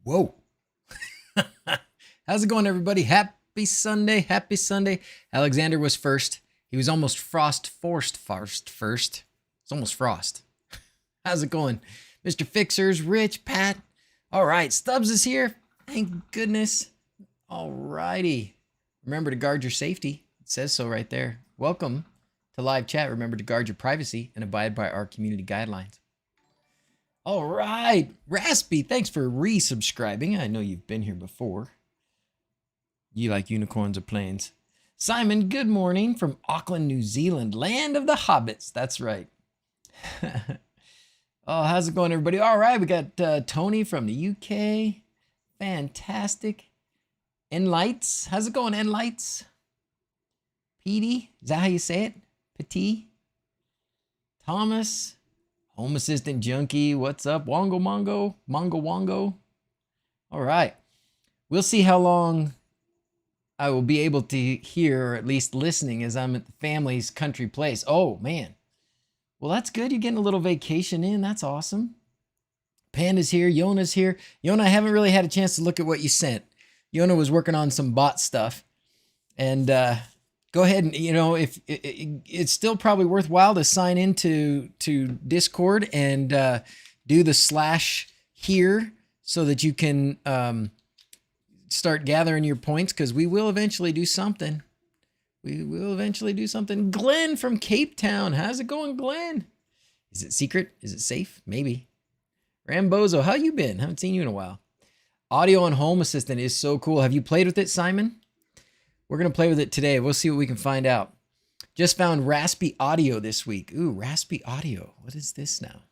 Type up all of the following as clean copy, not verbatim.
Whoa. How's it going, everybody? Happy Sunday. Happy Sunday. Alexander was first. He was almost forced first. It's almost frost. How's it going? Mr. Fixers, Rich, Pat. All right, Stubbs is here. Thank goodness. All righty. Remember to guard your safety. It says so right there. Welcome to live chat. Remember to guard your privacy and abide by our community guidelines. All right. Raspi, thanks for resubscribing. I know you've been here before. You like unicorns or planes. Simon, good morning from Auckland, New Zealand, land of the hobbits. That's right. Oh, how's it going, everybody? All right, we got Tony from the UK. Fantastic. Enlights, how's it going, Enlights? Petey, is that how you say it? Petit. Thomas, Home Assistant Junkie, what's up? Wongo Mongo, Mongo Wongo. All right, we'll see how long I will be able to hear, or at least listening, as I'm at the family's country place. Oh, man. Well, that's good. You're getting a little vacation in. That's awesome. Panda's here. Yona's here. Yona, I haven't really had a chance to look at what you sent. Yona was working on some bot stuff. And go ahead and, you know, if it's still probably worthwhile to sign into Discord and do the / here so that you can start gathering your points, because we will eventually do something. We will eventually do something. Glenn from Cape Town. How's it going, Glenn? Is it secret? Is it safe? Maybe. Rambozo, how you been? Haven't seen you in a while. Audio on Home Assistant is so cool. Have you played with it, Simon? We're going to play with it today. We'll see what we can find out. Just found RaspiAudio this week. Ooh, RaspiAudio. What is this now?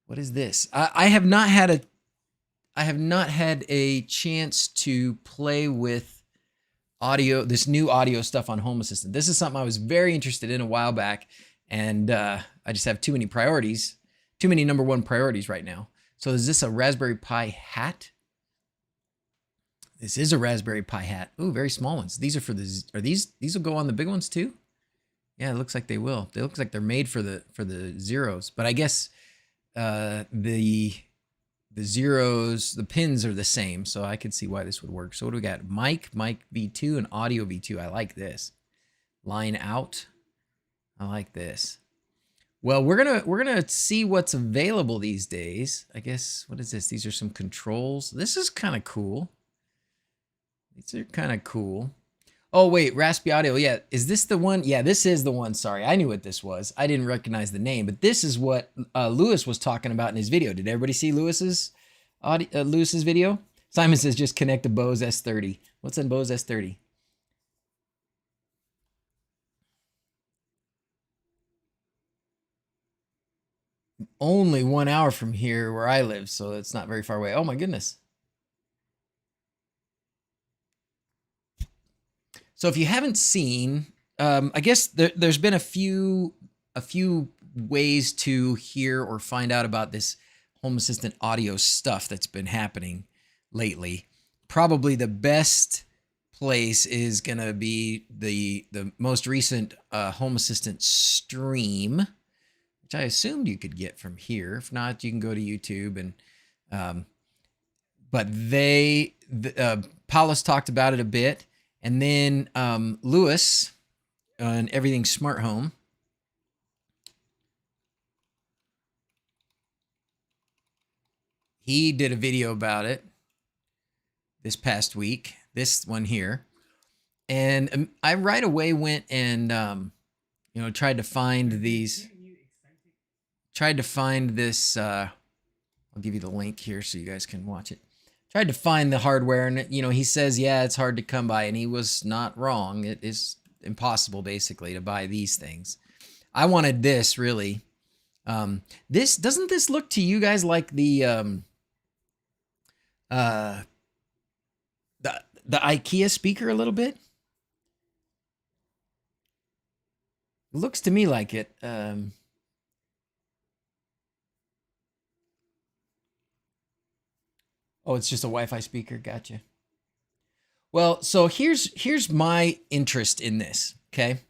What is this? I have not had a chance to play with audio, this new audio stuff on Home Assistant. This is something I was very interested in a while back, and I just have too many priorities, too many number one priorities right now. So is this a Raspberry Pi hat? This is a Raspberry Pi hat. Ooh, very small ones. These are for the, these will go on the big ones too? Yeah, it looks like they will. They look like they're made for the zeros, but I guess the zeros, the pins are the same, so I could see why this would work. So what do we got? Mic V2 and audio V2. I like this. Line out. I like this. Well, we're gonna see what's available these days. I guess, what is this? These are some controls. This is kind of cool. These are kind of cool. Oh wait, RaspiAudio. Yeah, is this the one? Yeah, this is the one. Sorry, I knew what this was. I didn't recognize the name, but this is what Lewis was talking about in his video. Did everybody see Lewis's video? Simon says just connect to Bose S30. What's in Bose S30? Only 1 hour from here where I live, so it's not very far away. Oh my goodness. So if you haven't seen, I guess there's been a few ways to hear or find out about this Home Assistant audio stuff that's been happening lately. Probably the best place is gonna be the most recent Home Assistant stream, which I assumed you could get from here. If not, you can go to YouTube and. But Paulus talked about it a bit. And then Lewis on Everything Smart Home. He did a video about it this past week, this one here. And I right away went and, you know, tried to find these, tried to find this, I'll give you the link here so you guys can watch it. Tried to find the hardware, and you know, he says, yeah, it's hard to come by, and he was not wrong. It is impossible, basically, to buy these things. I wanted this, really. This doesn't this look to you guys like the IKEA speaker a little bit? It looks to me like it. Oh, it's just a Wi-Fi speaker. Gotcha. Well, so here's my interest in this, okay?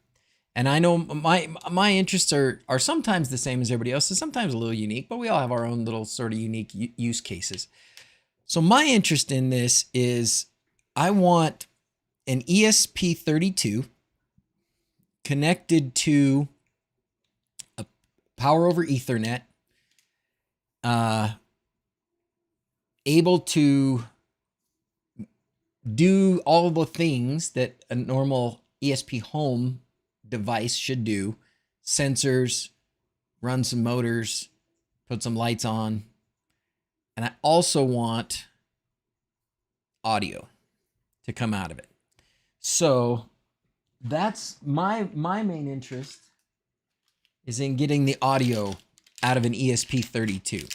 And I know my interests are sometimes the same as everybody else's, sometimes a little unique, but we all have our own little sort of unique use cases. So my interest in this is I want an ESP32 connected to a power over Ethernet, able to do all the things that a normal ESPHome device should do. Sensors, run some motors, put some lights on. And I also want audio to come out of it. So that's my main interest is in getting the audio out of an ESP32.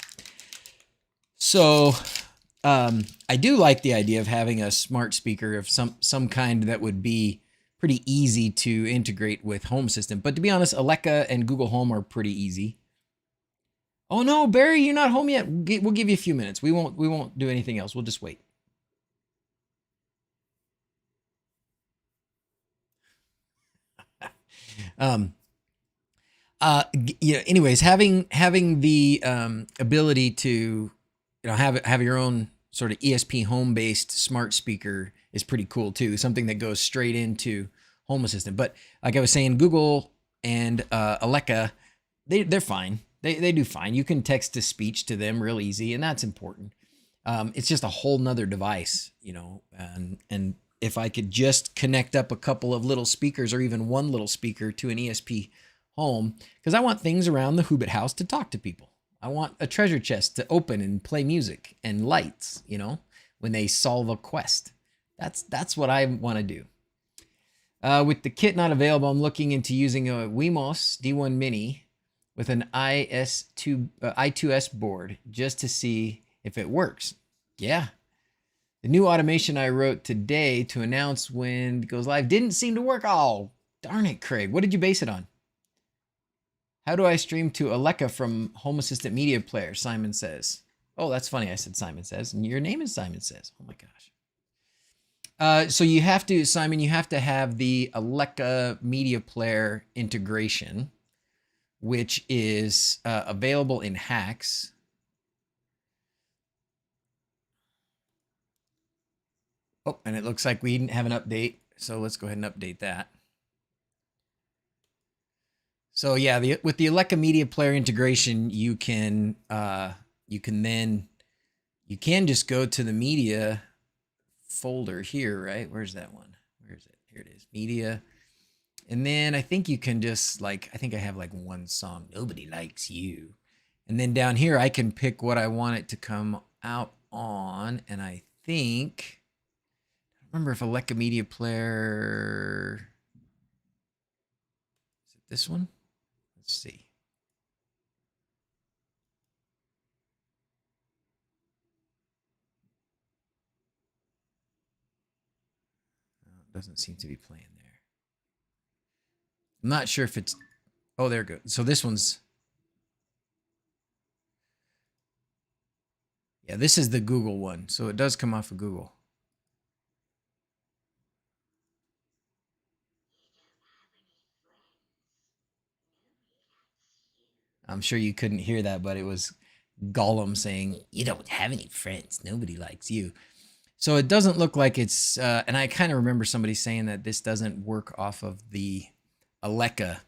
So I do like the idea of having a smart speaker of some kind that would be pretty easy to integrate with Home Assistant. But to be honest, Alexa and Google Home are pretty easy. Oh no, Barry, you're not home yet. We'll give you a few minutes. We won't do anything else. We'll just wait. Anyways, having the ability to have your own sort of ESPHome based smart speaker is pretty cool too. Something that goes straight into Home Assistant. But like I was saying, Google and Alexa, they're fine. They do fine. You can text to speech to them real easy, and that's important. It's just a whole nother device, and if I could just connect up a couple of little speakers or even one little speaker to an ESPHome, because I want things around the Hobbit house to talk to people. I want a treasure chest to open and play music and lights, when they solve a quest. That's what I want to do. With the kit not available, I'm looking into using a Wemos D1 Mini with an I2S board just to see if it works. Yeah. The new automation I wrote today to announce when it goes live didn't seem to work. Oh, darn it, Craig. What did you base it on? How do I stream to Alexa from Home Assistant Media Player? Simon says. Oh, that's funny. I said Simon says, and your name is Simon says. Oh my gosh. So you have to, Simon, you have to have the Alexa Media Player integration, which is available in hacks. Oh, and it looks like we didn't have an update, so let's go ahead and update that. So yeah, with the Alexa Media Player integration, you can just go to the media folder here, right? Where's that one? Where is it? Here it is, media. And then I think you can just I think I have one song, Nobody Likes You. And then down here, I can pick what I want it to come out on. And I think, I don't remember if Alexa Media Player, is it this one? Let's see. It doesn't seem to be playing there. I'm not sure if it's, oh, there it goes. So this one's, yeah, this is the Google one. So it does come off of Google. I'm sure you couldn't hear that, but it was Gollum saying, you don't have any friends. Nobody likes you. So it doesn't look like it's, and I kind of remember somebody saying that this doesn't work off of the Alexa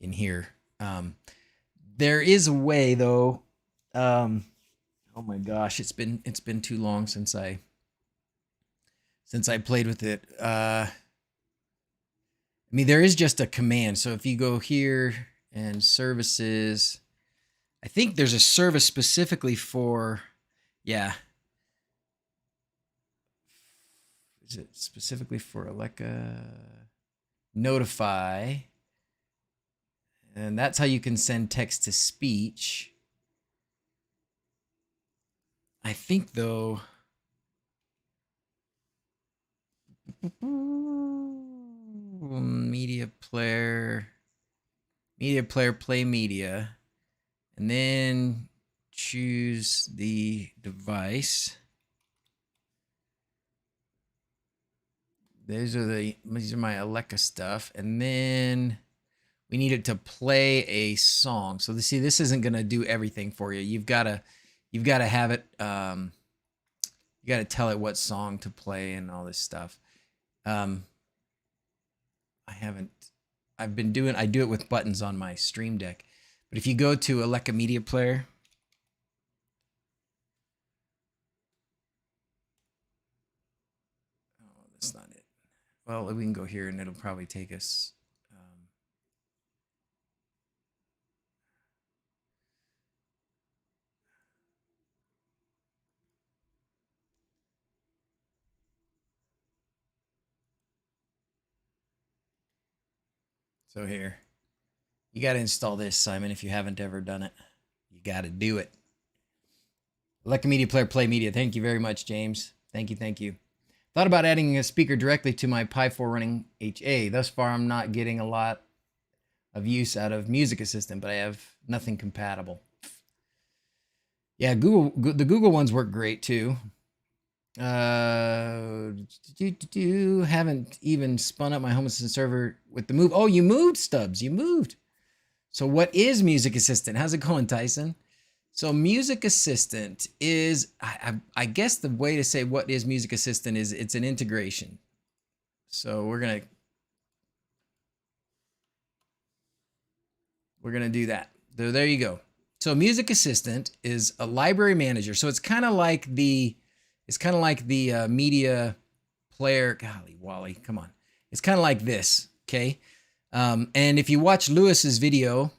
in here. There is a way though. Oh my gosh, it's been too long since I played with it. I mean, there is just a command. So if you go here and services, I think there's a service specifically for, yeah. Is it specifically for Alexa? Notify. And that's how you can send text to speech. I think though, media player, play media, and then choose the device. These are my Alexa stuff, and then we need it to play a song. So this isn't gonna do everything for you. You've got to have it You got to tell it what song to play and all this stuff. I do it with buttons on my Stream Deck. But if you go to Alexa Media Player, oh, that's not it. Well, we can go here and it'll probably take us. So here, you got to install this, Simon, if you haven't ever done it. You got to do it. Alexa Media Player, Play Media. Thank you very much, James. Thank you, thank you. Thought about adding a speaker directly to my Pi 4 running HA. Thus far, I'm not getting a lot of use out of Music Assistant, but I have nothing compatible. Yeah, the Google ones work great too. Haven't even spun up my Home Assistant server with the move. Oh, you moved, Stubbs. You moved. So what is Music Assistant? How's it going, Tyson? So Music Assistant is, I guess the way to say what is Music Assistant is it's an integration. So we're gonna do that. So there you go. So Music Assistant is a library manager. So it's kind of like the media player. Golly, Wally, come on. It's kind of like this, okay? And if you watch Lewis's video,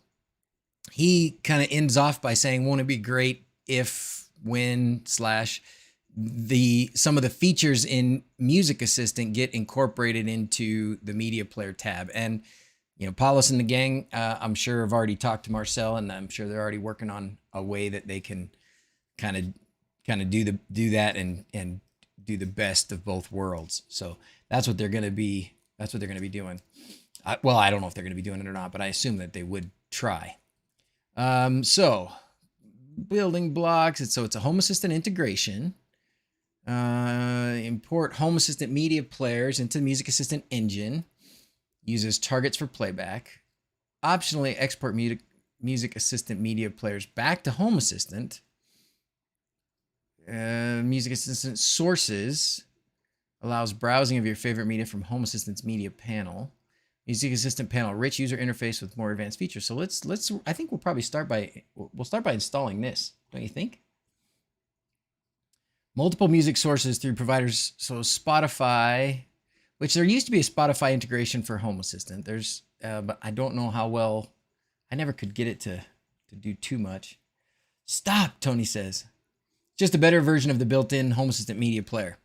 he kind of ends off by saying, won't it be great if, when, / some of the features in Music Assistant get incorporated into the media player tab. And, you know, Paulus and the gang, I'm sure have already talked to Marcel, and I'm sure they're already working on a way that they can kind of do that and do the best of both worlds. So that's what they're going to be doing. Well, I don't know if they're going to be doing it or not, but I assume that they would try. So building blocks. It's a Home Assistant integration. Import Home Assistant media players into the Music Assistant engine. Uses targets for playback. Optionally export Music Assistant media players back to Home Assistant. Music Assistant sources allows browsing of your favorite media from Home Assistant's media panel. Music Assistant panel, rich user interface with more advanced features. So let's. I think we'll probably start by installing this. Don't you think? Multiple music sources through providers. So Spotify, which there used to be a Spotify integration for Home Assistant. There's, but I don't know how well. I never could get it to do too much. Stop, Tony says. Just a better version of the built-in Home Assistant media player.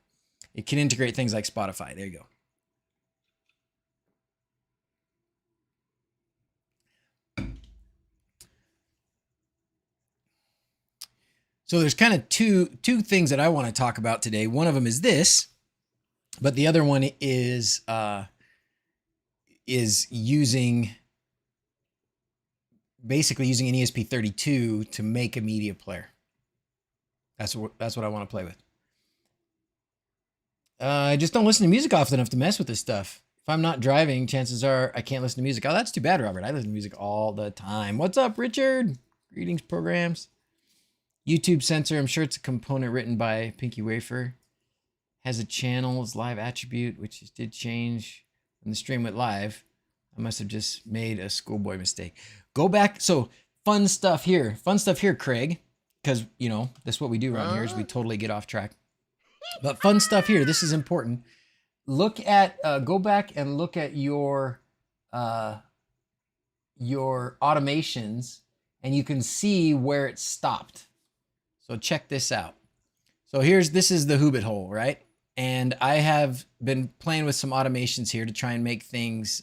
It can integrate things like Spotify. There you go. So there's kind of two things that I want to talk about today. One of them is this, but the other one is basically using an ESP32 to make a media player. That's what I want to play with. I just don't listen to music often enough to mess with this stuff. If I'm not driving, chances are I can't listen to music. Oh, that's too bad, Robert. I listen to music all the time. What's up, Richard? Greetings, programs. YouTube sensor, I'm sure it's a component written by Pinky Wafer. Has a channel's live attribute, which did change when the stream went live. I must have just made a schoolboy mistake. Go back. So fun stuff here, Craig, because, you know, that's what we do around here is we totally get off track. But fun stuff here. This is important. Look at, go back and look at your automations, and you can see where it stopped. So check this out. So this is the wHobbit-Hole, right? And I have been playing with some automations here to try and make things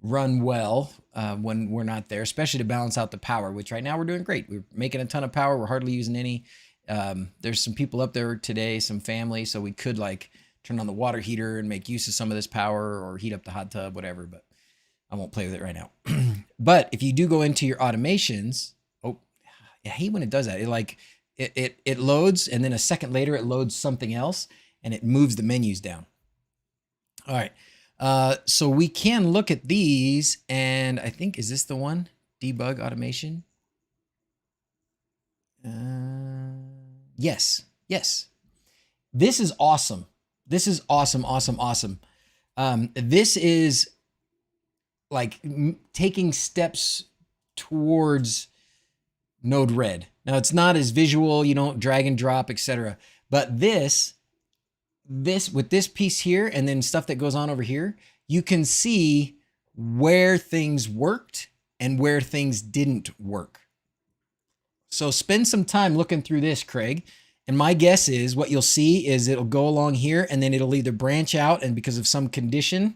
run well when we're not there, especially to balance out the power, which right now we're doing great. We're making a ton of power. We're hardly using any. There's some people up there today, some family, so we could like turn on the water heater and make use of some of this power or heat up the hot tub, whatever, but I won't play with it right now. But if you do go into your automations, I hate when it does that. It loads, and then a second later it loads something else, and it moves the menus down. All right. So we can look at these, and I think, is this the one? Debug automation? Yes. This is awesome. This is awesome, awesome, awesome. This is like taking steps towards Node-RED. Now it's not as visual, you don't drag and drop, etc. But this with this piece here and then stuff that goes on over here, you can see where things worked and where things didn't work. So spend some time looking through this, Craig. And my guess is what you'll see is it'll go along here and then it'll either branch out and because of some condition,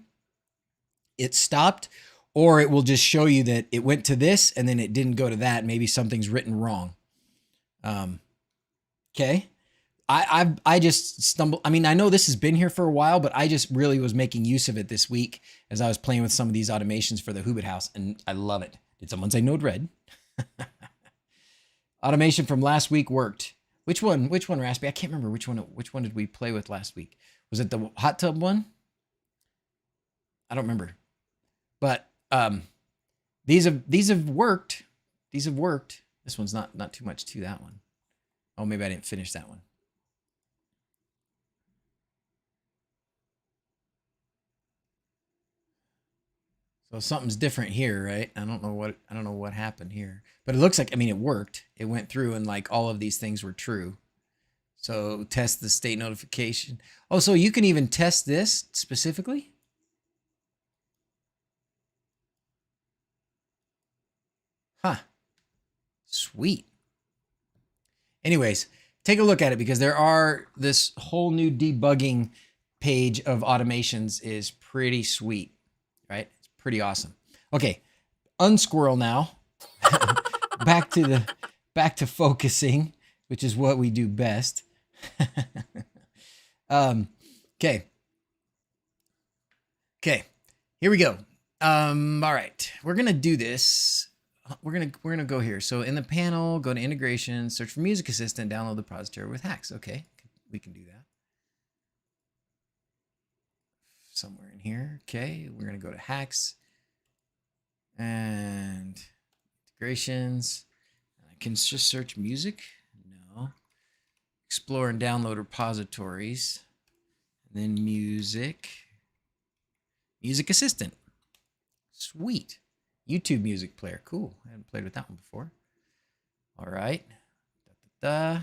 it stopped, or it will just show you that it went to this and then it didn't go to that. Maybe something's written wrong. Okay. I just stumbled. I mean, I know this has been here for a while, but I just really was making use of it this week as I was playing with some of these automations for the Hobbit house, and I love it. Did someone say Node-RED? Automation from last week worked. Which one, Raspi? I can't remember which one did we play with last week? Was it the hot tub one? I don't remember. But these have worked. These have worked. This one's not too much to that one. Oh, maybe I didn't finish that one. So something's different here, right? I don't know what happened here. But it looks like, I mean, it worked. It went through and like all of these things were true. So test the state notification. Oh, so you can even test this specifically? Huh. Sweet. Anyways, take a look at it because this whole new debugging page of automations is pretty sweet, right? It's pretty awesome. Okay, unsquirrel now. back to focusing, which is what we do best. Okay, here we go. All right, we're gonna do this. We're gonna go here. So in the panel, go to integration, search for Music Assistant, download the repository with hacks. Okay, we can do that. Somewhere in here. Okay, we're gonna go to hacks and integrations. I can just search music. No. Explore and download repositories. And then music Assistant. Sweet. YouTube music player. Cool. I haven't played with that one before. All right. Da,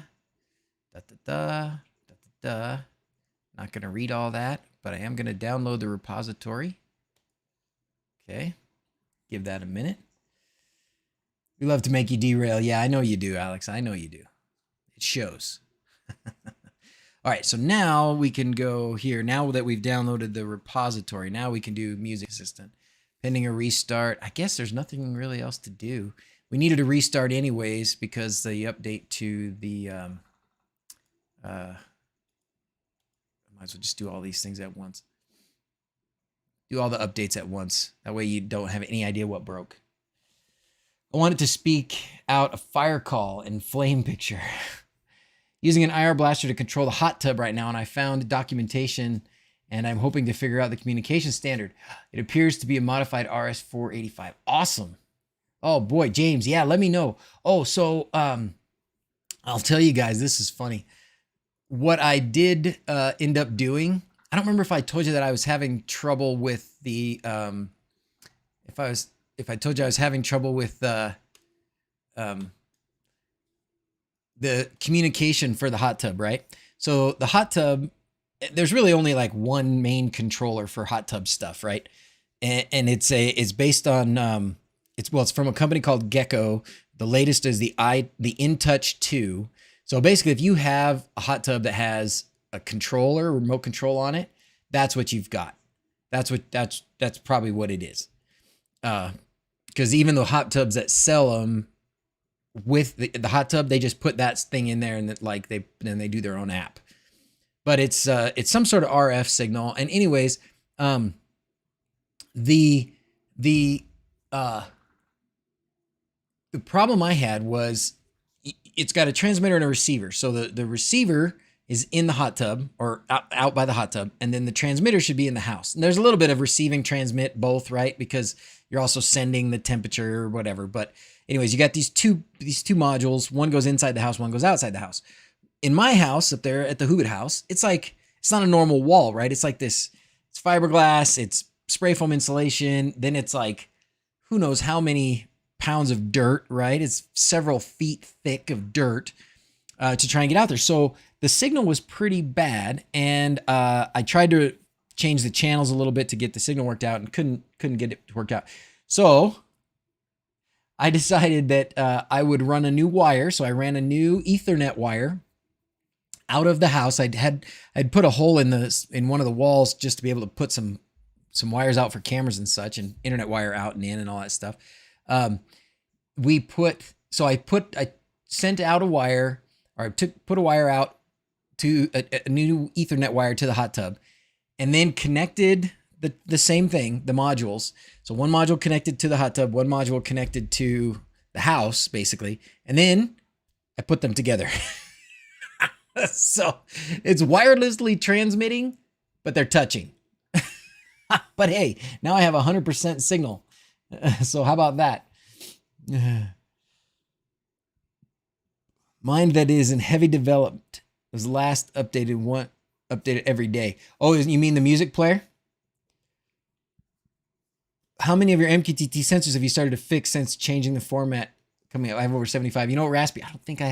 da, da, da, da, da, da. Not going to read all that, but I am going to download the repository. Okay. Give that a minute. We love to make you derail. Yeah, I know you do, Alex. I know you do. It shows. All right, so now we can go here. Now that we've downloaded the repository, now we can do Music Assistant. Pending a restart. I guess there's nothing really else to do. We needed a restart anyways because the update to the I might as well just do all these things at once. Do all the updates at once. That way you don't have any idea what broke. I wanted to speak out a fire call and flame picture. Using an IR blaster to control the hot tub right now, and I found documentation, and I'm hoping to figure out the communication standard. It appears to be a modified RS-485. Awesome. Oh boy, James, yeah, let me know. Oh, so I'll tell you guys, this is funny. What I did end up doing, I don't remember if I told you that I was having trouble with the, if I told you I was having trouble with the communication for the hot tub, right? So the hot tub, there's really only like one main controller for hot tub stuff, right? And it's based on it's from a company called Gecko. The latest is the InTouch 2. So basically, if you have a hot tub that has a controller, remote control on it, that's what you've got. That's probably what it is. Because even the hot tubs that sell them with the hot tub, they just put that thing in there and then they do their own app. But it's some sort of RF signal. And anyways, the problem I had was it's got a transmitter and a receiver. So the receiver is in the hot tub or out by the hot tub, and then the transmitter should be in the house. And there's a little bit of receiving, transmit, both, right? Because you're also sending the temperature or whatever. But anyways, you got these two modules. One goes inside the house, one goes outside the house. in my house up there at the Hobbit house, it's like, it's not a normal wall, right? It's like this, it's fiberglass, it's spray foam insulation. Then it's like, who knows how many pounds of dirt, right? It's several feet thick of dirt to try and get out there. So the signal was pretty bad. And I tried to change the channels a little bit to get the signal worked out and couldn't get it to work out. So I decided that I would run a new wire. So I ran a new Ethernet wire out of the house. I'd put a hole in one of the walls just to be able to put some wires out for cameras and such, and internet wire out and in and all that stuff. I sent out a wire, or put a wire out to a new Ethernet wire to the hot tub, and then connected the same thing, the modules. So one module connected to the hot tub, one module connected to the house, basically. And then I put them together. So it's wirelessly transmitting, but they're touching. But hey, now I have 100% signal. So how about that? Mine that is in heavy development was last updated every day. Oh, you mean the music player? How many of your MQTT sensors have you started to fix since changing the format coming up? I have over 75. You know what, Raspi? I don't think I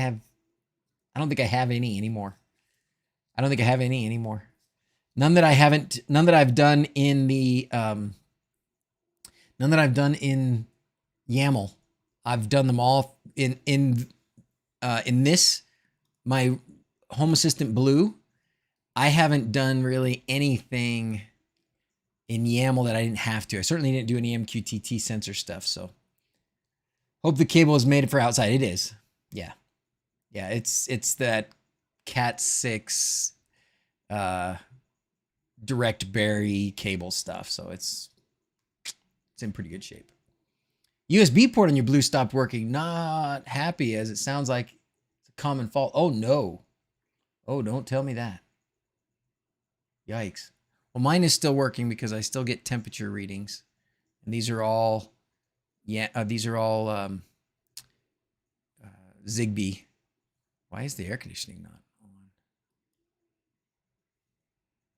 have any anymore. None that I've done in the none that I've done in YAML. I've done them all in this, my Home Assistant Blue. I haven't done really anything in YAML that I didn't have to. I certainly didn't do any MQTT sensor stuff. So hope the cable is made for outside. It is. Yeah. Yeah. It's that Cat 6 direct berry cable stuff. So it's in pretty good shape. USB port on your Blue stopped working. Not happy, as it sounds like it's a common fault. Oh no. Oh, don't tell me that. Yikes. Well, mine is still working because I still get temperature readings. And these are all, Zigbee. Why is the air conditioning not on?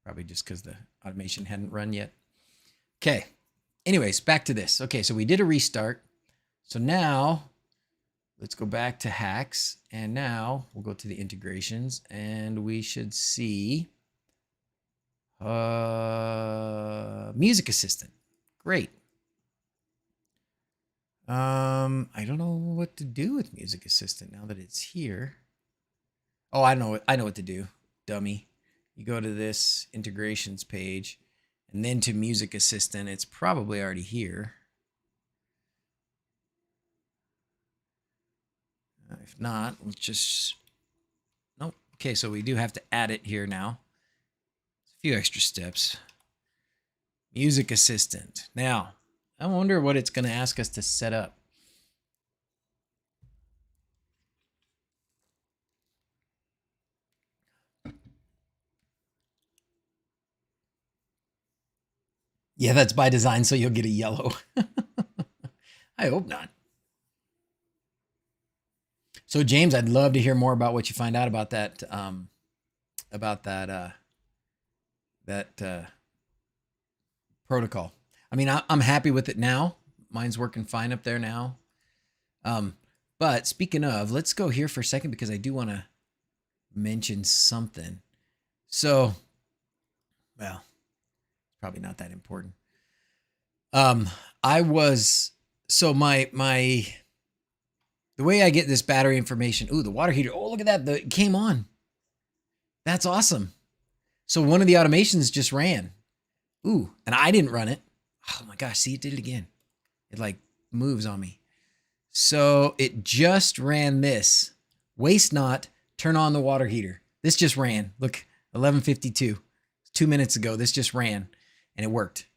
Probably just because the automation hadn't run yet. Okay. Anyways, back to this. Okay, so we did a restart. So now let's go back to hacks. And now we'll go to the integrations and we should see Music Assistant. Great. I don't know what to do with Music Assistant now that it's here. Oh, I know what to do. Dummy. You go to this integrations page and then to Music Assistant. It's probably already here. If not, we'll just, nope. Okay, so we do have to add it here now. A few extra steps. Music Assistant. Now, I wonder what it's going to ask us to set up. Yeah, that's by design, so you'll get a yellow. I hope not. So James, I'd love to hear more about what you find out about that, protocol. I mean, I'm happy with it now. Mine's working fine up there now. But speaking of, let's go here for a second because I do want to mention something. So, well, probably not that important. The way I get this battery information, ooh, the water heater. Oh, look at that. It came on. That's awesome. So one of the automations just ran. Ooh, and I didn't run it. Oh my gosh, see, it did it again. It like moves on me. So it just ran this. Waste not, turn on the water heater. This just ran. Look, 11:52. 2 minutes ago, this just ran and it worked.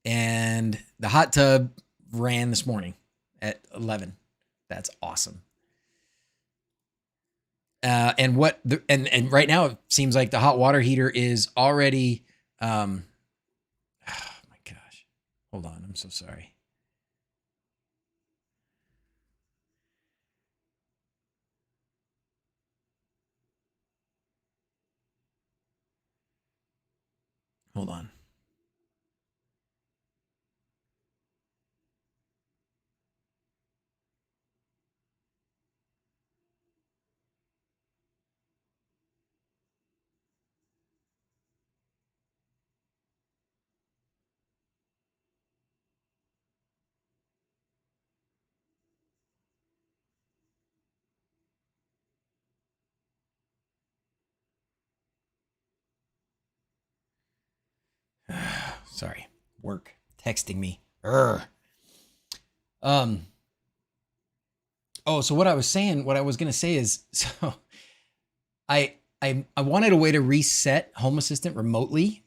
And the hot tub ran this morning at 11. That's awesome. And right now it seems like the hot water heater is already, oh my gosh, hold on. I'm so sorry. Hold on. Sorry, work texting me. Oh, so what I was gonna say is, so I wanted a way to reset Home Assistant remotely,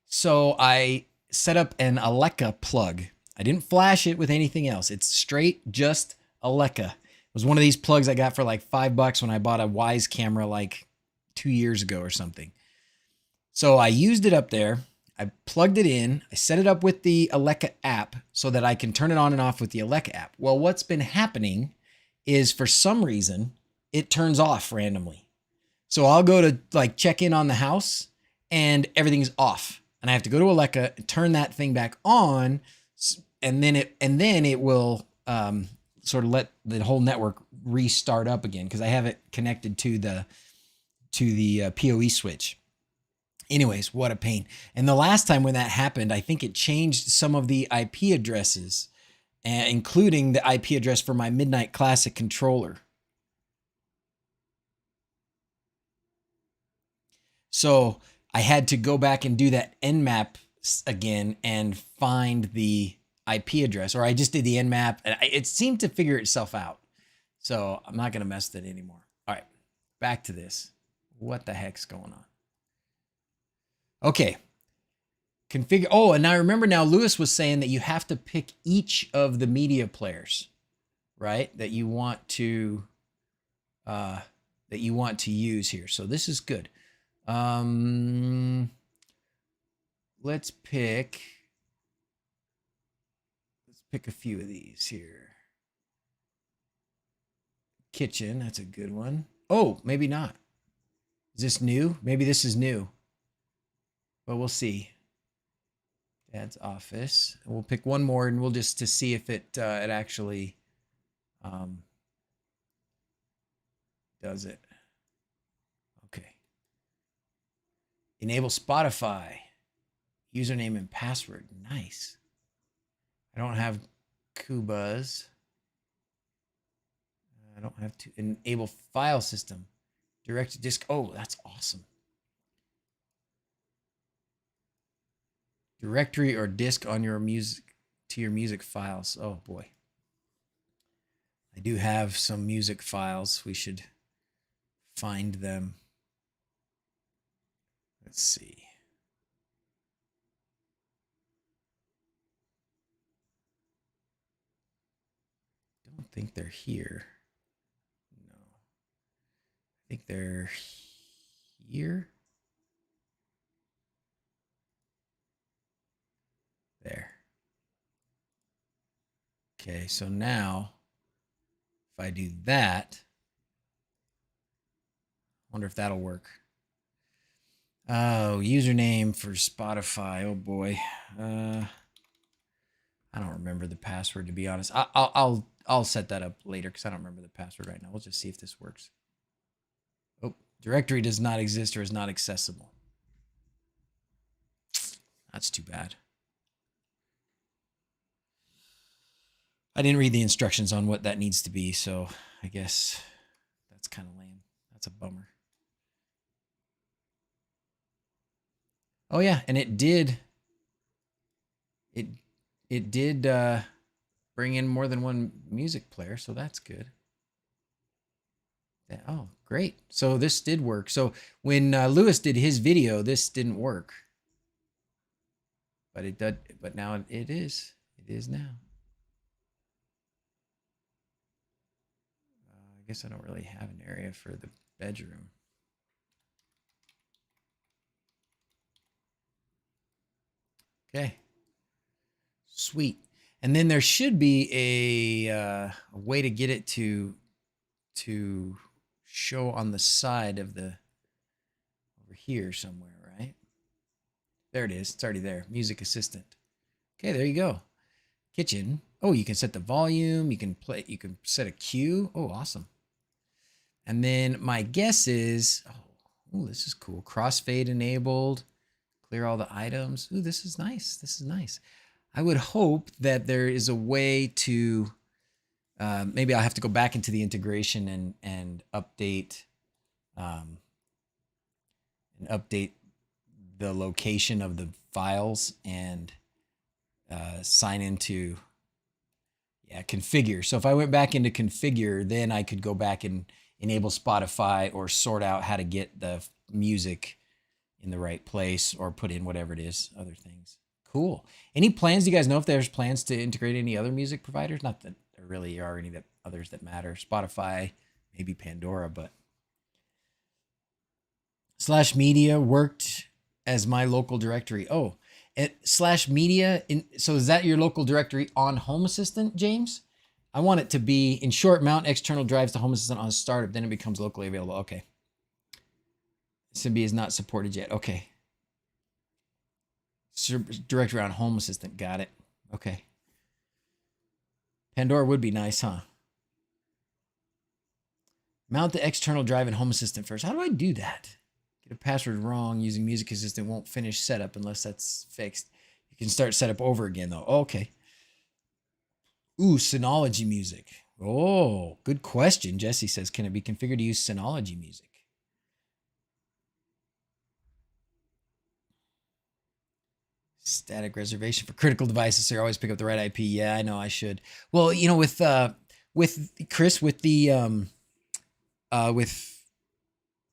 so I set up an Alexa plug. I didn't flash it with anything else. It's straight just Alexa. It was one of these plugs I got for like $5 when I bought a Wise camera like 2 years ago or something. So I used it up there. I plugged it in. I set it up with the Alexa app so that I can turn it on and off with the Alexa app. Well, what's been happening is for some reason, it turns off randomly. So I'll go to like check in on the house and everything's off. And I have to go to Alexa, turn that thing back on, and then it will sort of let the whole network restart up again because I have it connected to the PoE switch. Anyways, what a pain. And the last time when that happened, I think it changed some of the IP addresses, including the IP address for my Midnight Classic controller. So I had to go back and do that Nmap again and find the IP address, or I just did the Nmap and it seemed to figure itself out. So I'm not going to mess with it anymore. All right, back to this. What the heck's going on? Okay. Configure. Oh, and I remember now Lewis was saying that you have to pick each of the media players, right? That you want to use here. So this is good. Let's pick a few of these here. Kitchen, that's a good one. Oh, maybe not. Is this new? Maybe this is new. But we'll see. Dad's office. We'll pick one more and we'll just to see if it actually does it. Okay. Enable Spotify. Username and password. Nice. I don't have Kubas. I don't have to enable file system. Direct to disk. Oh, that's awesome. Directory or disk on your music to your music files. Oh boy. I do have some music files. We should find them. Let's see. Don't think they're here. No. I think they're here. There. Okay, so now if I do that, I wonder if that'll work. Oh, username for Spotify. Oh boy. I don't remember the password, to be honest. I'll set that up later because I don't remember the password right now. We'll just see if this works. Oh, directory does not exist or is not accessible. That's too bad. I didn't read the instructions on what that needs to be, so I guess that's kind of lame. That's a bummer. Oh yeah, and it did bring in more than one music player, so that's good. Oh, great. So this did work. So when Lewis did his video, this didn't work. But it did, but now it is. It is now. I guess I don't really have an area for the bedroom. Okay. Sweet. And then there should be a way to get it to show on the side of the over here somewhere, right? There it is. It's already there. Music Assistant. Okay, there you go. Kitchen. Oh, you can set the volume. You can play. You can set a cue. Oh, awesome. And then my guess is, oh, this is cool. Crossfade enabled. Clear all the items. Ooh, this is nice. This is nice. I would hope that there is a way to, maybe I'll have to go back into the integration and update, the location of the files and sign into, configure. So if I went back into configure, then I could go back and enable Spotify or sort out how to get the music in the right place or put in whatever it is, other things. Cool. Any plans? Do you guys know if there's plans to integrate any other music providers? Not that there really are any others that matter. Spotify, maybe Pandora, but /media worked as my local directory. Oh, /media. So is that your local directory on Home Assistant, James? I want it to be, in short, mount external drives to Home Assistant on startup, then it becomes locally available. Okay. SymB is not supported yet. Okay. Directory on Home Assistant. Got it. Okay. Pandora would be nice, huh? Mount the external drive in Home Assistant first. How do I do that? Get a password wrong using Music Assistant won't finish setup unless that's fixed. You can start setup over again, though. Okay. Ooh, Synology music. Oh, good question. Jesse says, can it be configured to use Synology music? Static reservation for critical devices, so you always pick up the right IP. Yeah, I know I should. Well, you know, with Chris, with the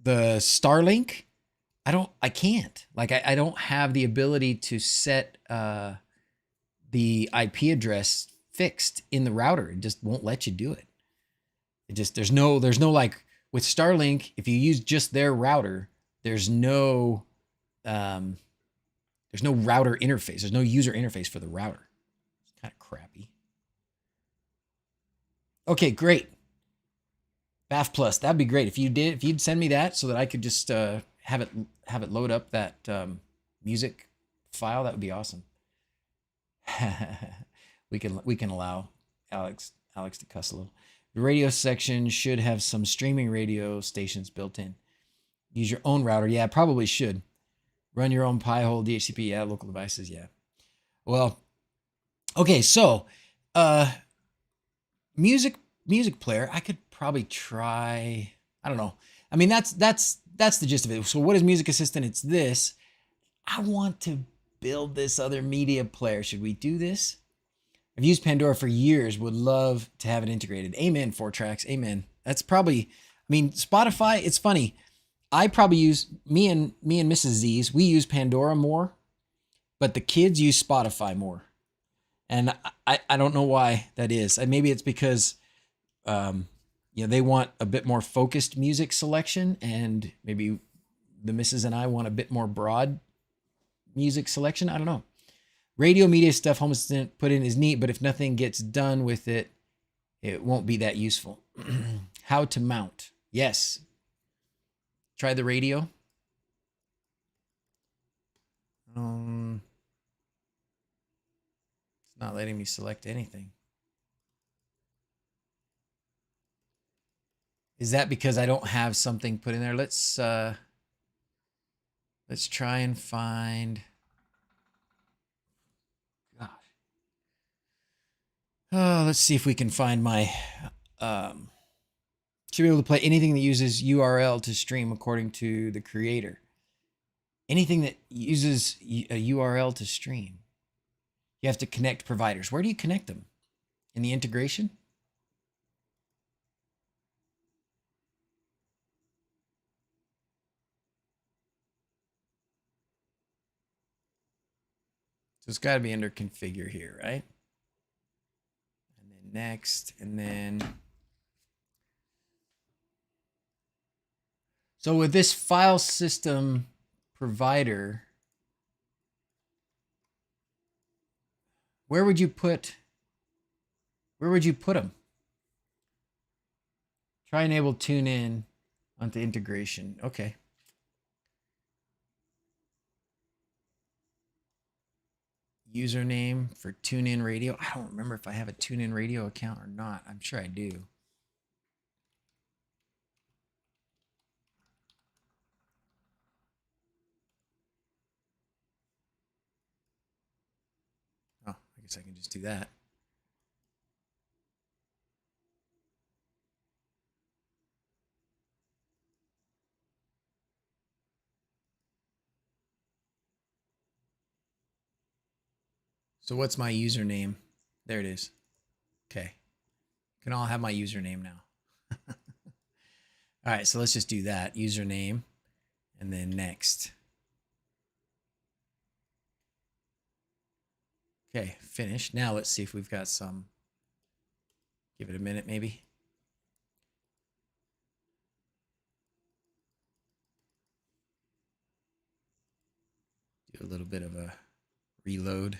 Starlink, I can't. Like I don't have the ability to set the IP address fixed in the router. It just won't let you do it. It just there's no like with Starlink, if you use just their router, there's no router interface. There's no user interface for the router. It's kind of crappy. Okay, great. BAF Plus, that'd be great if you'd send me that so that I could just have it load up that music file. That would be awesome. we can allow Alex to cuss a little. The radio section should have some streaming radio stations built in. Use your own router. Yeah, probably should. Run your own Pi-hole, DHCP, yeah, local devices, yeah. Well, okay, so music player, I could probably try, I don't know. I mean, that's the gist of it. So what is Music Assistant? It's this. I want to build this other media player. Should we do this? I've used Pandora for years, would love to have it integrated. Amen, 4Tracks, amen. That's probably, I mean, Spotify, it's funny. I probably use, me and Mrs. Z's, we use Pandora more, but the kids use Spotify more. And I don't know why that is. Maybe it's because, they want a bit more focused music selection, and maybe the missus and I want a bit more broad music selection. I don't know. Radio media stuff Home Assistant put in is neat, but if nothing gets done with it, it won't be that useful. How to mount. Yes. Try the radio. It's not letting me select anything. Is that because I don't have something put in there? Let's try and find. Gosh. Oh, let's see if we can find my. Should be able to play anything that uses URL to stream according to the creator. Anything that uses a URL to stream. You have to connect providers. Where do you connect them? In the integration? So it's got to be under configure here, right? And then next, and then. So with this file system provider, where would you put them? Try enable tune in onto integration. Okay. username for TuneIn Radio. I don't remember if I have a TuneIn Radio account or not. I'm sure I do. Oh, I guess I can just do that. So what's my username? There it is. Okay. You can all have my username now. All right, so let's just do that. Username and then next. Okay, finished. Now let's see if we've got some. Give it a minute maybe. Do a little bit of a reload.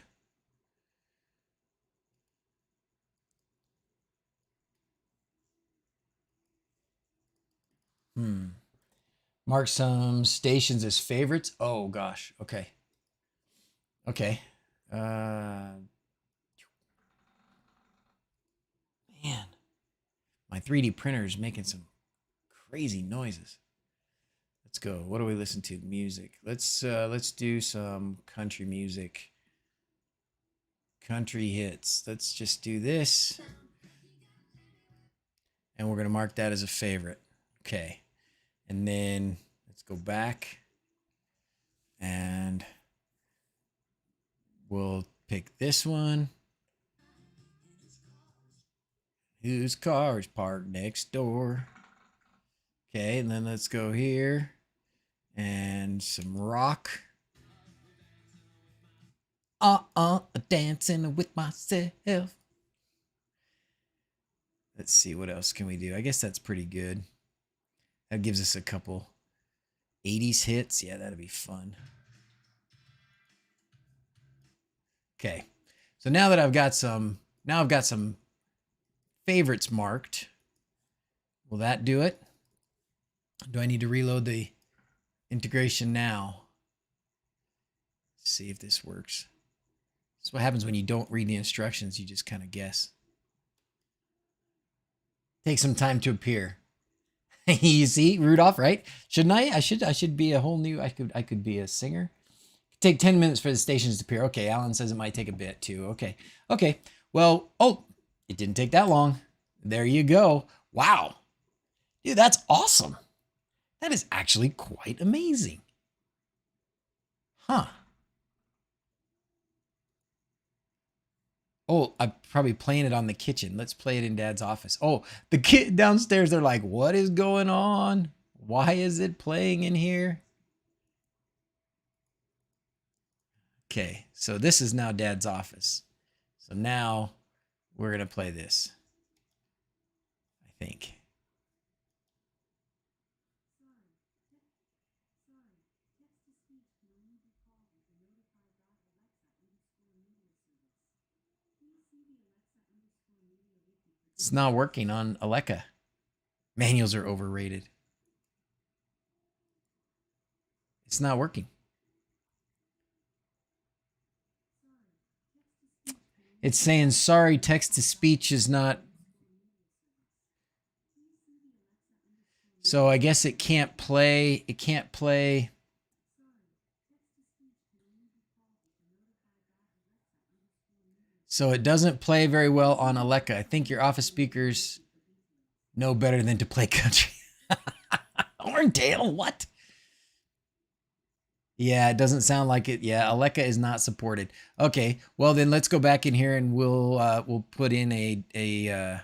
Mark some stations as favorites. Oh gosh. Okay. Okay. Man, my 3D printer is making some crazy noises. Let's go. What do we listen to? Music. Let's do some country music. Country hits. Let's just do this. And we're going to mark that as a favorite. Okay. And then let's go back and we'll pick this one. Whose car is parked next door? Okay, and then let's go here and some rock. Dancing with myself. Let's see, what else can we do? I guess that's pretty good. That gives us a couple 80s hits. Yeah, that'd be fun. Okay. So now that I've got some favorites marked. Will that do it? Do I need to reload the integration now? Let's see if this works. This is what happens when you don't read the instructions. You just kind of guess. Take some time to appear. You see, Rudolph, right? Shouldn't I? I should be a whole new. I could be a singer. Take 10 minutes for the stations to appear. Okay, Alan says it might take a bit too. Okay. Okay. Well, oh, it didn't take that long. There you go. Wow. Dude, that's awesome. That is actually quite amazing. Huh. Oh, I'm probably playing it on the kitchen. Let's play it in Dad's office. Oh, the kid downstairs, they're like, what is going on? Why is it playing in here? Okay, so this is now Dad's office. So now we're going to play this, I think. It's not working on Alexa. Manuals are overrated. It's not working. It's saying, sorry, text to speech is not. So I guess it can't play. It can't play. So it doesn't play very well on Alexa. I think your office speakers know better than to play country. Horntail, what? Yeah, it doesn't sound like it. Yeah, Alexa is not supported. Okay, well then let's go back in here and we'll put in a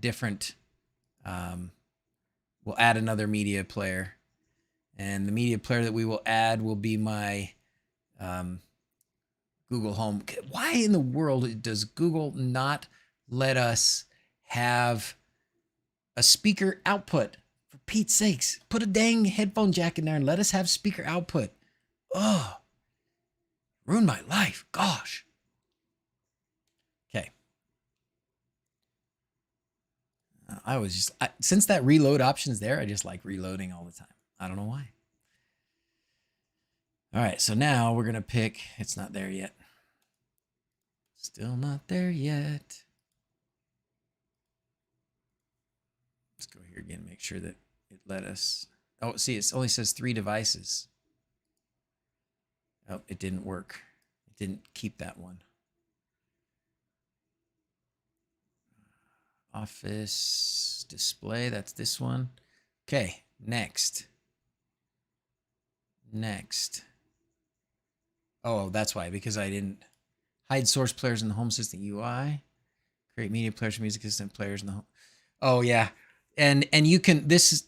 different. We'll add another media player, and the media player that we will add will be my Google Home. Why in the world does Google not let us have a speaker output? For Pete's sakes, put a dang headphone jack in there and let us have speaker output. Oh, ruined my life. Gosh. Okay. I was just, since that reload option's there, I just like reloading all the time. I don't know why. All right, so now we're gonna pick, it's not there yet. Still not there yet. Let's go here again, make sure that it let us. Oh, see, it only says 3 devices. Oh, it didn't work. It didn't keep that one. Office display, that's this one. Okay, next. Next. Oh, that's why, because I didn't hide source players in the home system UI. Create media players for music assistant players in the home. Oh yeah. And you can, this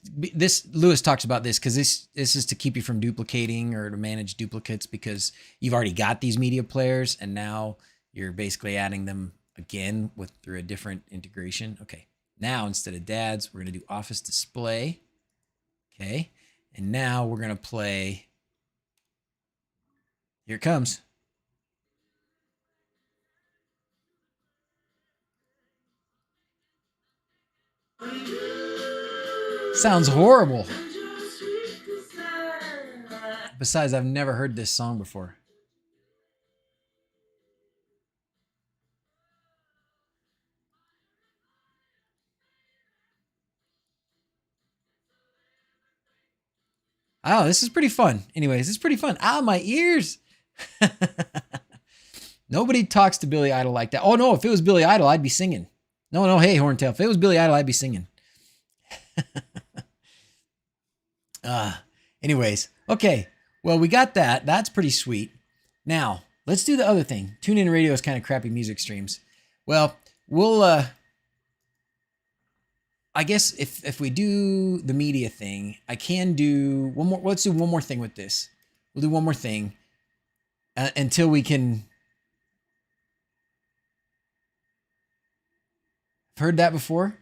Lewis talks about this because this is to keep you from duplicating or to manage duplicates, because you've already got these media players and now you're basically adding them again through a different integration. Okay, now instead of dads, we're gonna do office display. Okay, and now we're gonna play. Here it comes. Sounds horrible. Besides, I've never heard this song before. Oh, this is pretty fun. Anyways, this is pretty fun. Ah, my ears. Nobody talks to Billy Idol like that. Oh no, if it was Billy Idol, I'd be singing. No, hey, Horntail. If it was Billy Idol, I'd be singing. Anyways, okay. Well, we got that. That's pretty sweet. Now, let's do the other thing. TuneIn Radio is kind of crappy music streams. Well, we'll I guess if we do the media thing, I can do one more. Let's do one more thing with this. We'll do one more thing until we can. Heard that before?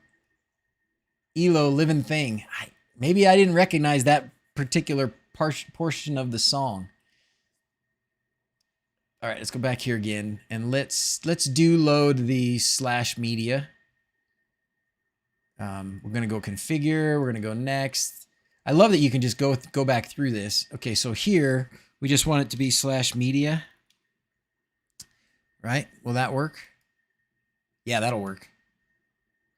ELO, living thing. Maybe I didn't recognize that particular portion of the song. All right, let's go back here again and let's do load the /media. We're gonna go configure. We're gonna go next. I love that you can just go back through this. Okay, so here we just want it to be /media. Right? Will that work? Yeah, that'll work.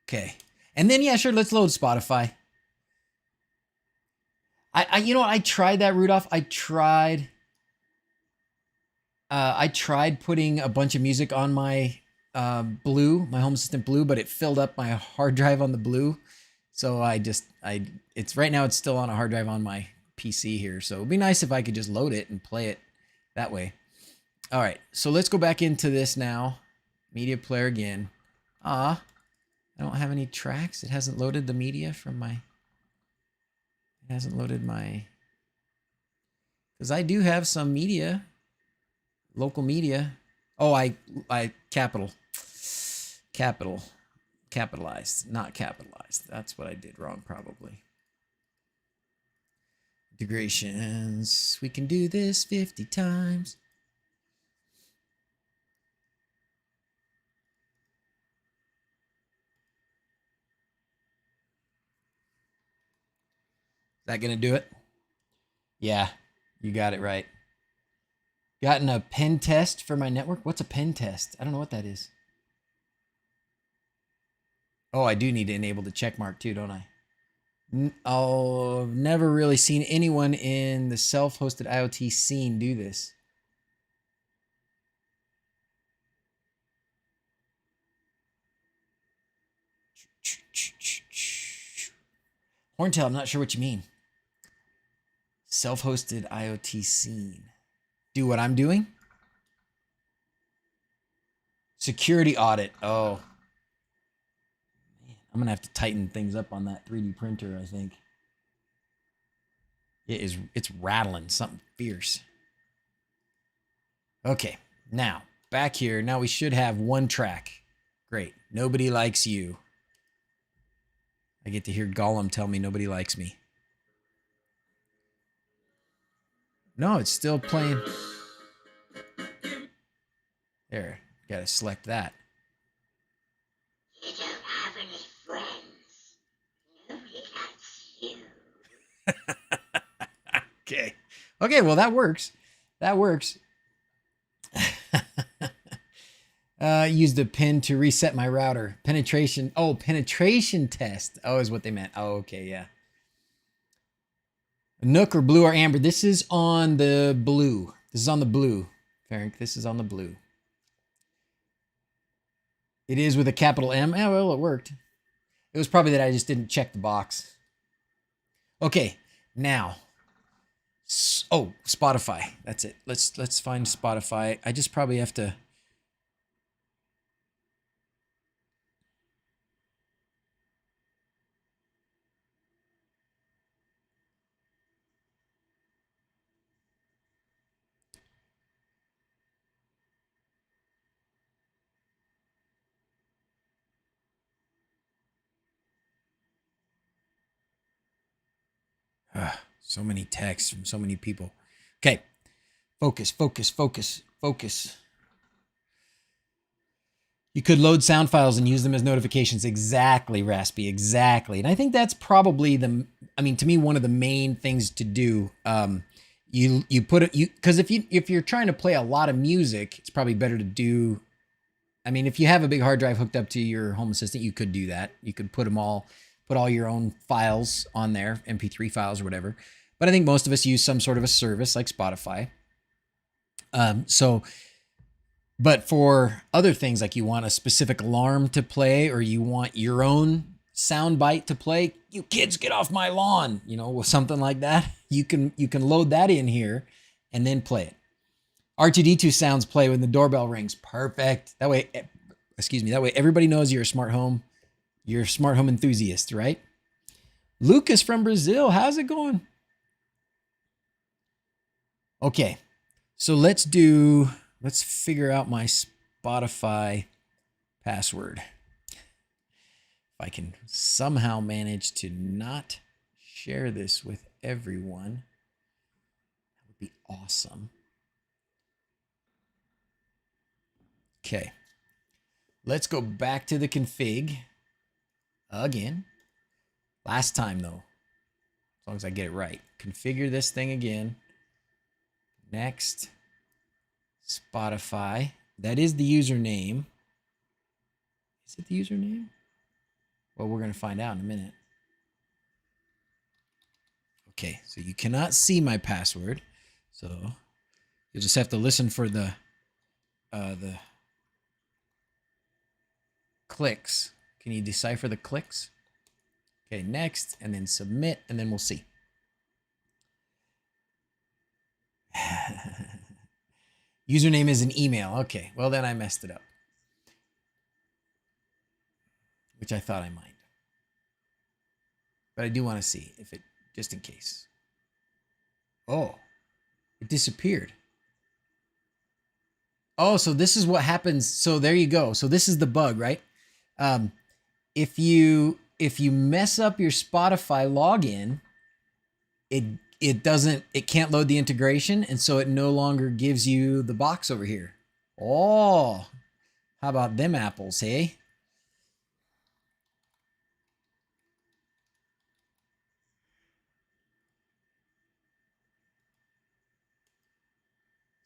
Okay, and then yeah, sure. Let's load Spotify. You know what? I tried that, Rudolph. I tried putting a bunch of music on my my home assistant Blue, but it filled up my hard drive on the Blue. So it's right now it's still on a hard drive on my PC here. So it'd be nice if I could just load it and play it that way. All right, so let's go back into this now. Media player again. I don't have any tracks. It hasn't loaded the media from my, it hasn't loaded my, because I do have some media, local media. Oh, I capitalized, not capitalized. That's what I did wrong probably. Integrations, we can do this 50 times. Is that gonna do it? Yeah, you got it right. Gotten a pen test for my network? What's a pen test? I don't know what that is. Oh, I do need to enable the check mark too, don't I? I've never really seen anyone in the self-hosted IoT scene do this. Horntail, I'm not sure what you mean. Self-hosted IoT scene. Do what I'm doing? Security audit. Oh. Man, I'm gonna have to tighten things up on that 3D printer, I think. It's rattling something fierce. Okay, now back here. Now we should have one track. Great. Nobody likes you. I get to hear Gollum tell me nobody likes me. No, it's still playing. There, gotta select that. You don't have any friends. Nobody likes you. Okay. Okay, well, that works. That works. Use the pin to reset my router. Penetration. Oh, penetration test. Oh, is what they meant. Oh, okay, yeah. Nook or blue or amber. This is on the blue. This is on the blue. Frank, this is on the blue. It is with a capital M. Oh, well, it worked. It was probably that I just didn't check the box. Okay, now. Oh, Spotify. That's it. Let's find Spotify. I just probably have to. So many texts from so many people. Okay. Focus, focus, focus, focus. You could load sound files and use them as notifications. Exactly, Raspi, exactly. And I think that's probably to me, one of the main things to do. You put it, because if you're trying to play a lot of music, it's probably better to do. I mean, if you have a big hard drive hooked up to your home assistant, you could do that. You could put all your own files on there, MP3 files or whatever. But I think most of us use some sort of a service like Spotify. But for other things, like you want a specific alarm to play, or you want your own sound bite to play, you kids get off my lawn, with something like that. You can load that in here and then play it. R2D2 sounds play when the doorbell rings. Perfect. That way everybody knows you're a smart home enthusiast, right? Lucas from Brazil, how's it going? Okay, so let's figure out my Spotify password. If I can somehow manage to not share this with everyone, that would be awesome. Okay, let's go back to the config again. Last time though, as long as I get it right. Configure this thing again. Next, Spotify. That is the username. Is it the username? Well, we're going to find out in a minute. Okay, so you cannot see my password. So you'll just have to listen for the clicks. Can you decipher the clicks? Okay, next, and then submit, and then we'll see. Username is an email. Okay, well then I messed it up. Which I thought I might. But I do want to see if it, just in case. Oh, it disappeared. Oh, so this is what happens. So there you go. So this is the bug, right? If you mess up your Spotify login, it can't load the integration, and so it no longer gives you the box over here. Oh, how about them apples, hey?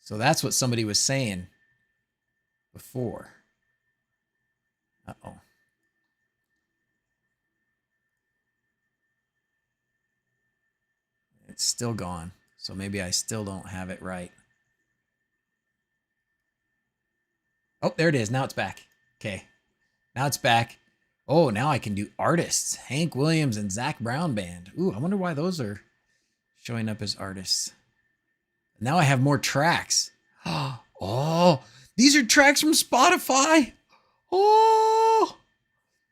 So that's what somebody was saying before. Uh-oh. It's still gone. So maybe I still don't have it right. Oh, there it is. Now it's back. Okay. Now it's back. Oh, now I can do artists. Hank Williams and Zach Brown Band. Ooh, I wonder why those are showing up as artists. Now I have more tracks. Oh, these are tracks from Spotify. Oh,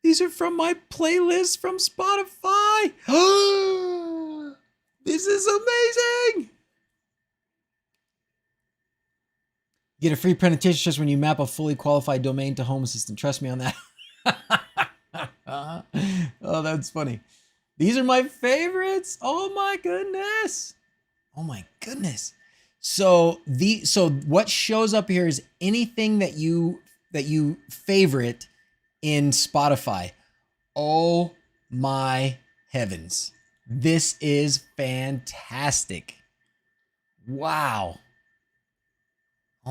these are from my playlist from Spotify. This is amazing. Get a free penetration just when you map a fully qualified domain to Home Assistant. Trust me on that. Oh, that's funny. These are my favorites. Oh my goodness. Oh my goodness. So what shows up here is anything that you favorite in Spotify. Oh my heavens. This is fantastic. Wow.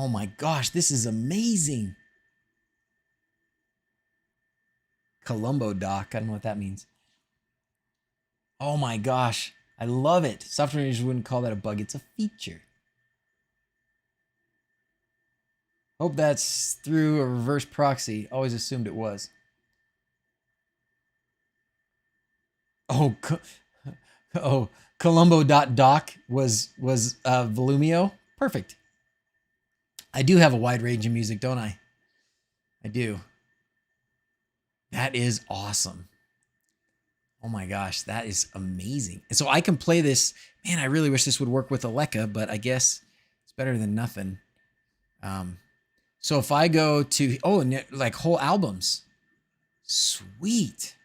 Oh my gosh, this is amazing. Colombo doc. I don't know what that means. Oh my gosh. I love it. Software engineers wouldn't call that a bug. It's a feature. Hope that's through a reverse proxy. Always assumed it was. Oh, Colombo.doc was Volumio. Perfect. I do have a wide range of music, don't I? I do. That is awesome. Oh my gosh, that is amazing. And so I can play this. Man, I really wish this would work with Alexa, but I guess it's better than nothing. So if I go to, like whole albums. Sweet.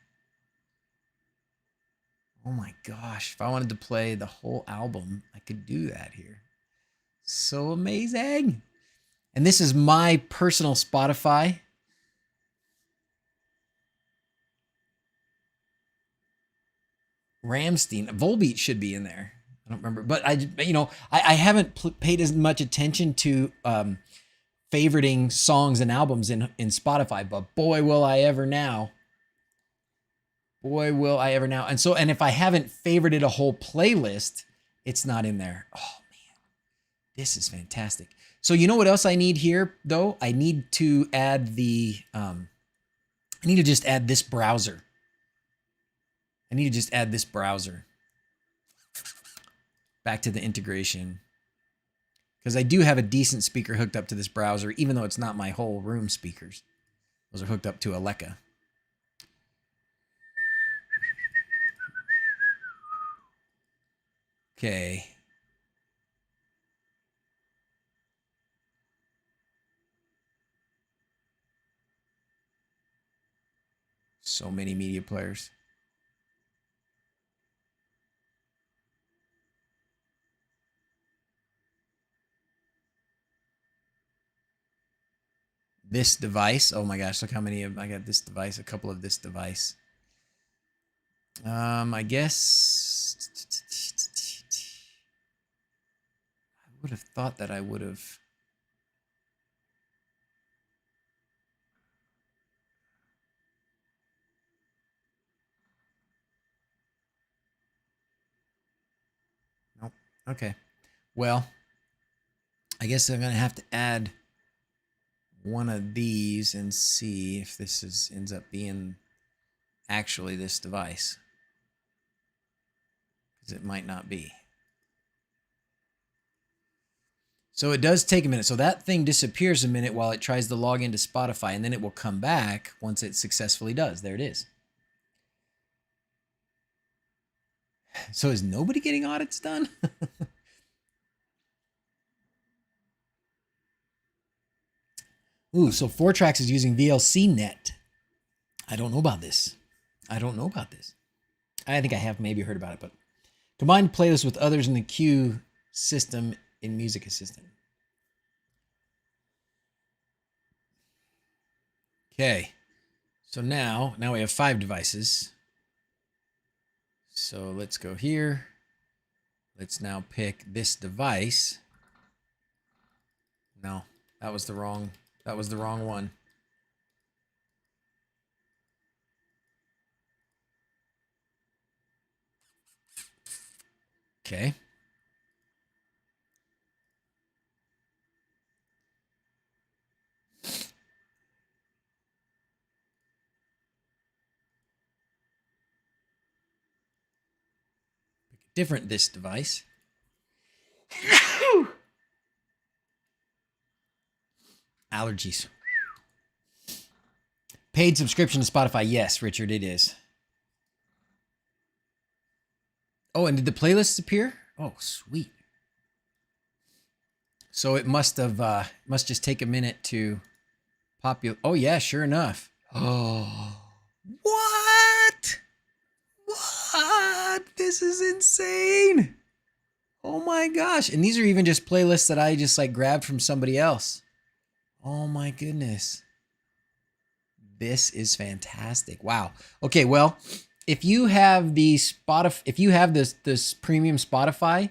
Oh my gosh, if I wanted to play the whole album, I could do that here. So amazing. And this is my personal Spotify. Ramstein, Volbeat should be in there. I don't remember, but I haven't paid as much attention to favoriting songs and albums in Spotify, but boy, will I ever now. Boy, will I ever now. And if I haven't favorited a whole playlist, it's not in there. Oh man, this is fantastic. So you know what else I need here though? I need to add the, I need to just add this browser. I need to just add this browser back to the integration, because I do have a decent speaker hooked up to this browser, even though it's not my whole room speakers. Those are hooked up to Alexa. Okay. So many media players. This device. Oh my gosh, look how many of I got this device, a couple of this device. I guess I would have thought that I would have. Nope. Okay. Well, I guess I'm gonna have to add one of these and see if this ends up being actually this device, because it might not be. So it does take a minute. So that thing disappears a minute while it tries to log into Spotify, and then it will come back once it successfully does. There it is. So is nobody getting audits done? Ooh, so 4Tracks is using VLC Net. I don't know about this. I think I have maybe heard about it, but combine playlists with others in the queue system in Music Assistant. Okay. So now we have 5 devices. So let's go here. Let's now pick this device. No, that was the wrong one. Okay. Pick a different this device. Allergies. Paid subscription to Spotify. Yes, Richard, it is. Oh, and did the playlists appear? Oh, sweet. So it must just take a minute to populate. Oh yeah, sure enough. Oh, what? What? This is insane. Oh my gosh. And these are even just playlists that I just like grabbed from somebody else. Oh my goodness. This is fantastic. Wow. Okay, well, if you have the if you have this premium Spotify,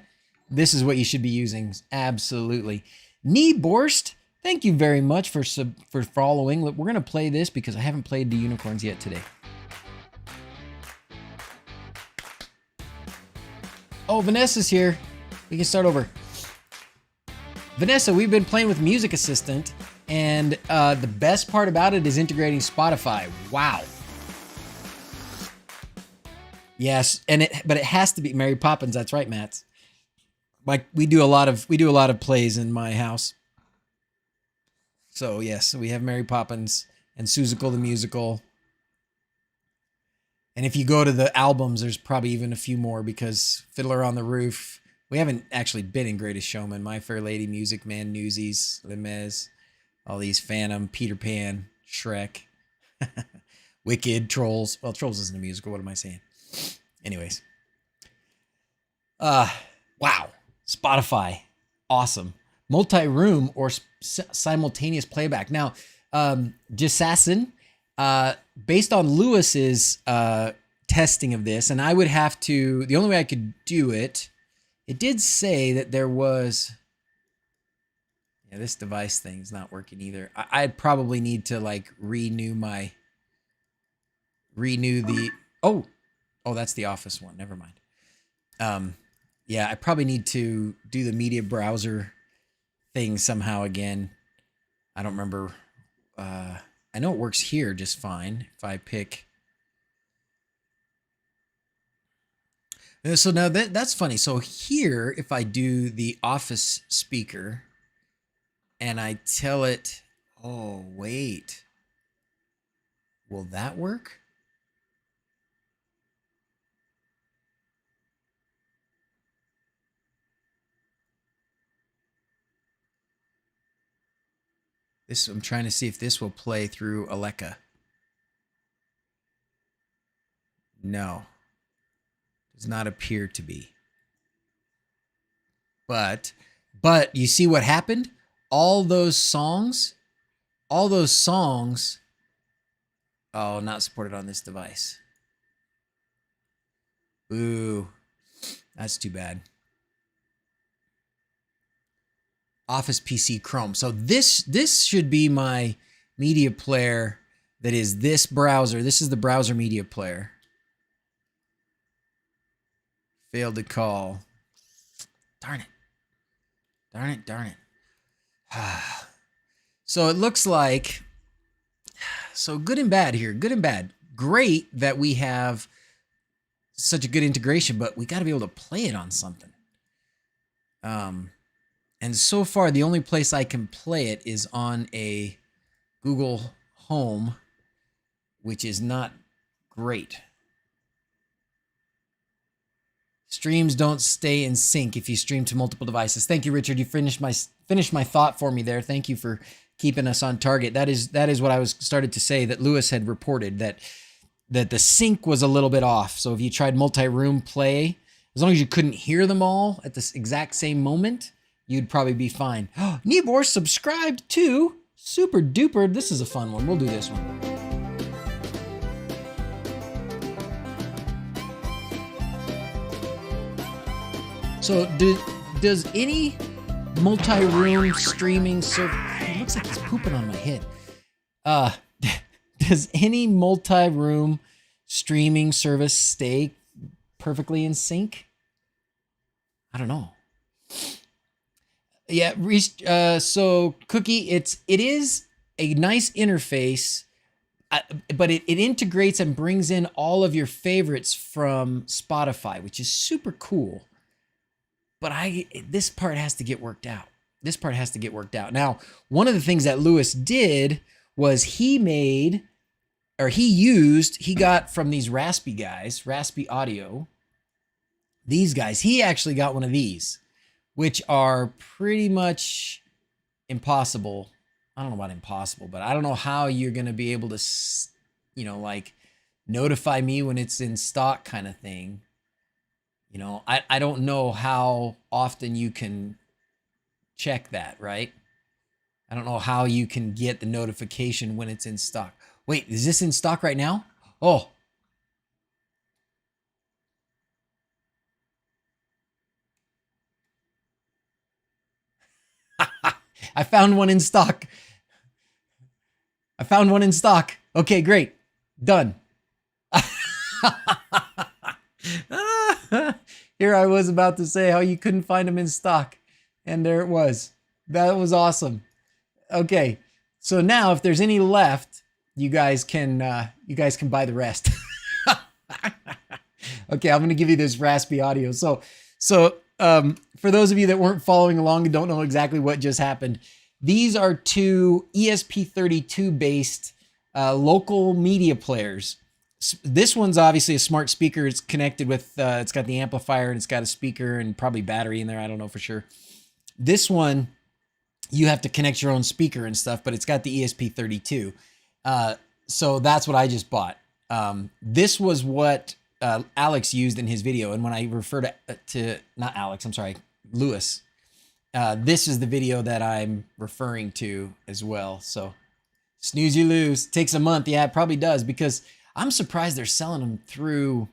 this is what you should be using. Absolutely. Borst, thank you very much for following. Look, we're gonna play this because I haven't played the unicorns yet today. Oh, Vanessa's here. We can start over. Vanessa, we've been playing with Music Assistant, and the best part about it is integrating Spotify. Wow. Yes, but it has to be Mary Poppins. That's right, Matt. Like we do a lot of plays in my house. So yes, we have Mary Poppins and Seussical the Musical. And if you go to the albums, there's probably even a few more because Fiddler on the Roof. We haven't actually been in Greatest Showman, My Fair Lady, Music Man, Newsies, Les Mis, all these Phantom, Peter Pan, Shrek, Wicked, Trolls. Well, Trolls isn't a musical. What am I saying? Anyways. Wow. Spotify. Awesome. Multi-room or simultaneous playback. Now, DrZzs, based on Lewis's testing of this, and I would have to, the only way I could do it, it did say that there was, yeah, this device thing's not working either. I'd probably need to like renew the, oh, that's the Office one. Never mind. Yeah, I probably need to do the media browser thing somehow again. I don't remember. I know it works here just fine if I pick. So now that's funny. So here, if I do the Office speaker and I tell it, oh, wait, will that work? I'm trying to see if this will play through Alexa. No, does not appear to be. But you see what happened? All those songs, oh, not supported on this device. Ooh, that's too bad. Office PC Chrome. So this should be my media player that is this browser. This is the browser media player. Failed to call. Darn it. So it looks like, so good and bad here. Good and bad. Great that we have such a good integration, but we got to be able to play it on something. And so far, the only place I can play it is on a Google Home, which is not great. Streams don't stay in sync if you stream to multiple devices. Thank you, Richard. You finished my thought for me there. Thank you for keeping us on target. That is what I was started to say, that Lewis had reported that the sync was a little bit off. So if you tried multi-room play, as long as you couldn't hear them all at the exact same moment, you'd probably be fine. Nibor subscribed to Super Duper. This is a fun one. We'll do this one. So does any multi-room streaming service... It looks like he's pooping on my head. Does any multi-room streaming service stay perfectly in sync? I don't know. Yeah, so Cookie, it is a nice interface, but it integrates and brings in all of your favorites from Spotify, which is super cool. But this part has to get worked out. Now, one of the things that Lewis did was he got from these Raspi guys, RaspiAudio, these guys, he actually got one of these, which are pretty much impossible. I don't know about impossible, but I don't know how you're going to be able to, like notify me when it's in stock kind of thing. I don't know how often you can check that, right? I don't know how you can get the notification when it's in stock. Wait, is this in stock right now? Oh. I found one in stock. I found one in stock. Okay, great. Done. Here I was about to say how you couldn't find them in stock. And there it was. That was awesome. Okay. So now if there's any left, you guys can buy the rest. Okay, I'm going to give you this RaspiAudio. So for those of you that weren't following along and don't know exactly what just happened, these are two ESP32 based local media players. This one's obviously a smart speaker. It's connected with, it's got the amplifier and it's got a speaker and probably battery in there. I don't know for sure. This one, you have to connect your own speaker and stuff, but it's got the ESP32. So that's what I just bought. This was what Alex used in his video. And when I refer to not Alex, I'm sorry, Lewis, this is the video that I'm referring to as well. So snooze, you lose. Takes a month. Yeah, it probably does, because I'm surprised they're selling them through,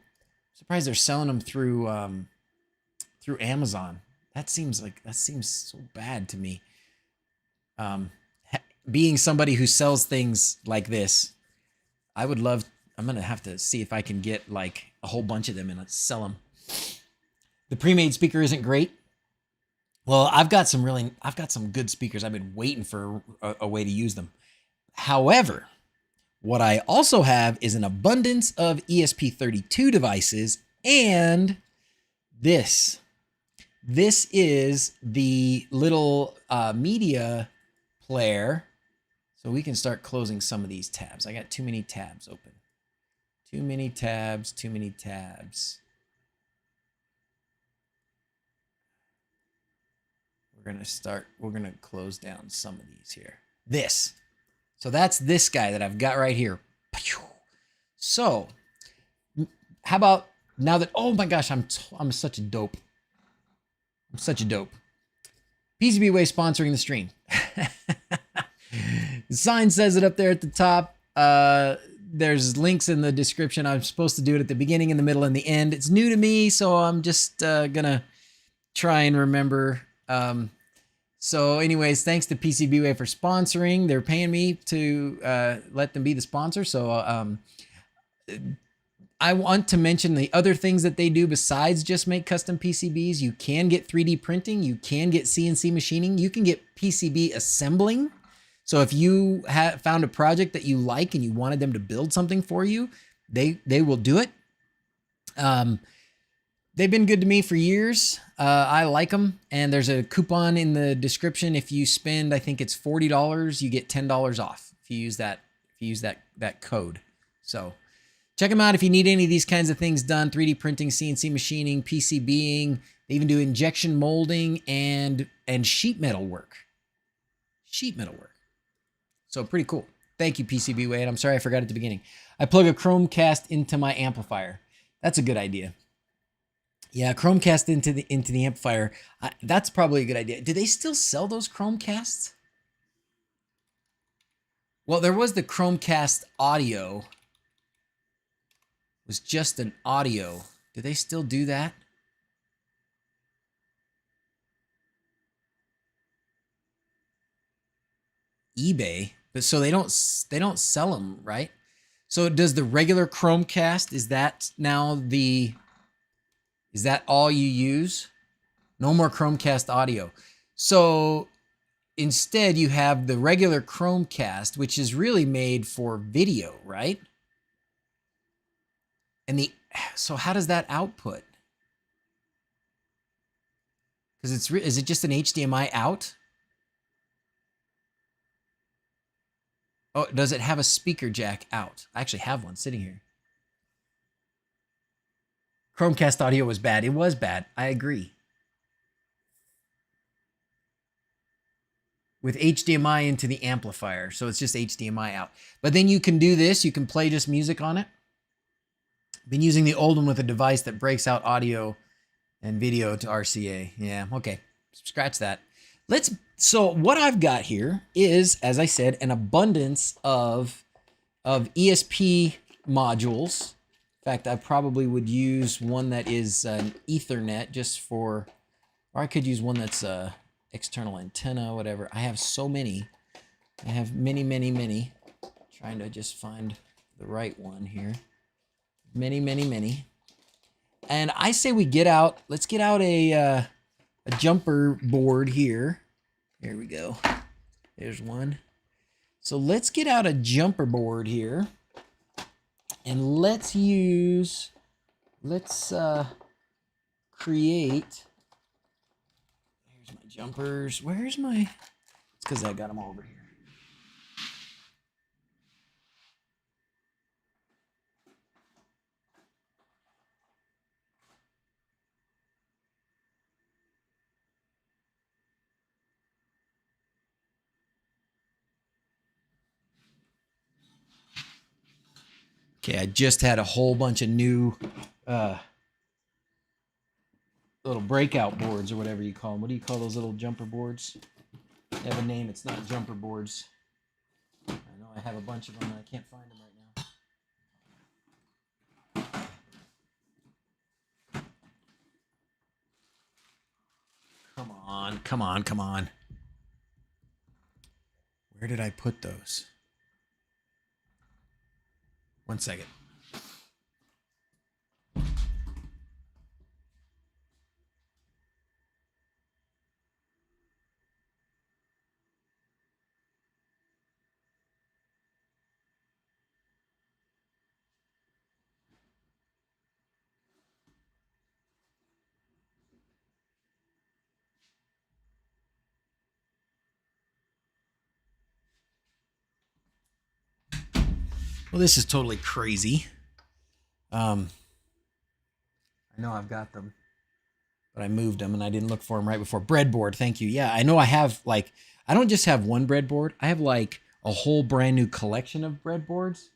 through Amazon. That seems so bad to me. Being somebody who sells things like this, I'm going to have to see if I can get like a whole bunch of them and sell them. The pre-made speaker isn't great. Well, I've got some good speakers. I've been waiting for a way to use them. However, what I also have is an abundance of ESP32 devices, and this is the little media player. So we can start closing some of these tabs. I got too many tabs open. Too many tabs. We're going to close down some of these here. So that's this guy that I've got right here. So how about now that, oh my gosh, I'm such a dope. I'm such a dope. PCBWay sponsoring the stream. The sign says it up there at the top. There's links in the description. I'm supposed to do it at the beginning, in the middle, and the end. It's new to me, so I'm just gonna try and remember. So anyways, thanks to PCBWay for sponsoring. They're paying me to let them be the sponsor. So I want to mention the other things that they do besides just make custom PCBs. You can get 3D printing. You can get CNC machining. You can get PCB assembling. So if you have found a project that you like and you wanted them to build something for you, they will do it. They've been good to me for years. I like them. And there's a coupon in the description. If you spend, I think it's $40, you get $10 off if you use that code. So check them out if you need any of these kinds of things done: 3D printing, CNC machining, PCBing. They even do injection molding and sheet metal work. So pretty cool. Thank you, PCBWay. And I'm sorry I forgot at the beginning. I plug a Chromecast into my amplifier. That's a good idea. Yeah, Chromecast into the amplifier. That's probably a good idea. Do they still sell those Chromecasts? Well, there was the Chromecast audio. It was just an audio. Do they still do that? eBay, but so they don't sell them, right? So does the regular Chromecast, is that all you use? No more Chromecast audio. So instead you have the regular Chromecast, which is really made for video, right? And so how does that output? Because is it just an HDMI out? Oh, does it have a speaker jack out? I actually have one sitting here. Chromecast audio was bad. It was bad. I agree. With HDMI into the amplifier. So it's just HDMI out. But then you can do this. You can play just music on it. Been using the old one with a device that breaks out audio and video to RCA. Yeah, okay. Scratch that. So what I've got here is, as I said, an abundance of ESP modules. In fact, I probably would use one that is an Ethernet just for, or I could use one that's external antenna, whatever. I have so many. I have many. Trying to just find the right one here. Many. And I say we get out. Let's get out a jumper board here. Here we go. There's one. So let's get out a jumper board here. And let's create. Here's my jumpers. Where's my? It's because I got them all over here. Okay, I just had a whole bunch of new little breakout boards or whatever you call them. What do you call those little jumper boards? They have a name. It's not jumper boards. I know I have a bunch of them and I can't find them right now. Come on. Where did I put those? One second. Well, this is totally crazy. I know I've got them, but I moved them and I didn't look for them right before. Breadboard, thank you. Yeah, I know I have like, I don't just have one breadboard. I have like a whole brand new collection of breadboards,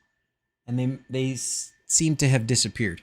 and they seem to have disappeared.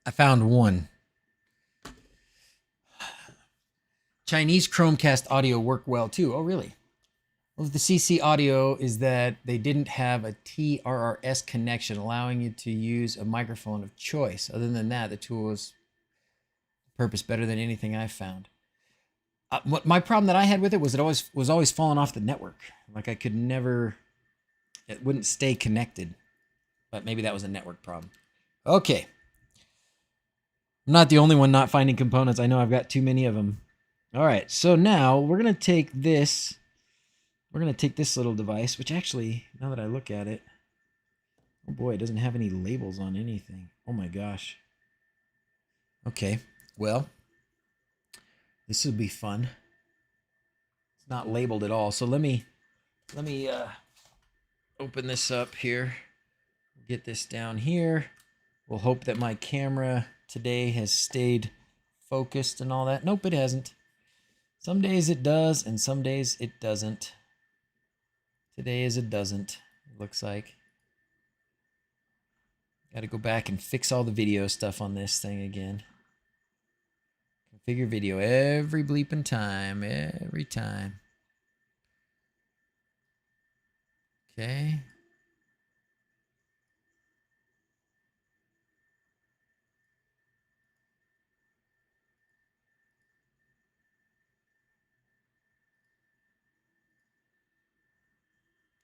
I found one. Chinese Chromecast audio work well too. Oh, really? Well, the CC audio is that they didn't have a TRRS connection, allowing you to use a microphone of choice. Other than that, the tool was purpose better than anything I've found. What my problem that I had with it was it was always falling off the network. Like I could never, it wouldn't stay connected. But maybe that was a network problem. Okay. I'm not the only one not finding components. I know I've got too many of them. All right, so now we're going to take this. We're going to take this little device, which actually, now that I look at it, oh boy, it doesn't have any labels on anything. Oh my gosh. Okay, well, this will be fun. It's not labeled at all. So let me open this up here. Get this down here. We'll hope that my camera today has stayed focused and all that. Nope, it hasn't. Some days it does, and some days it doesn't. Today is it doesn't, it looks like. Got to go back and fix all the video stuff on this thing again. Configure video every bleeping time, every time. Okay.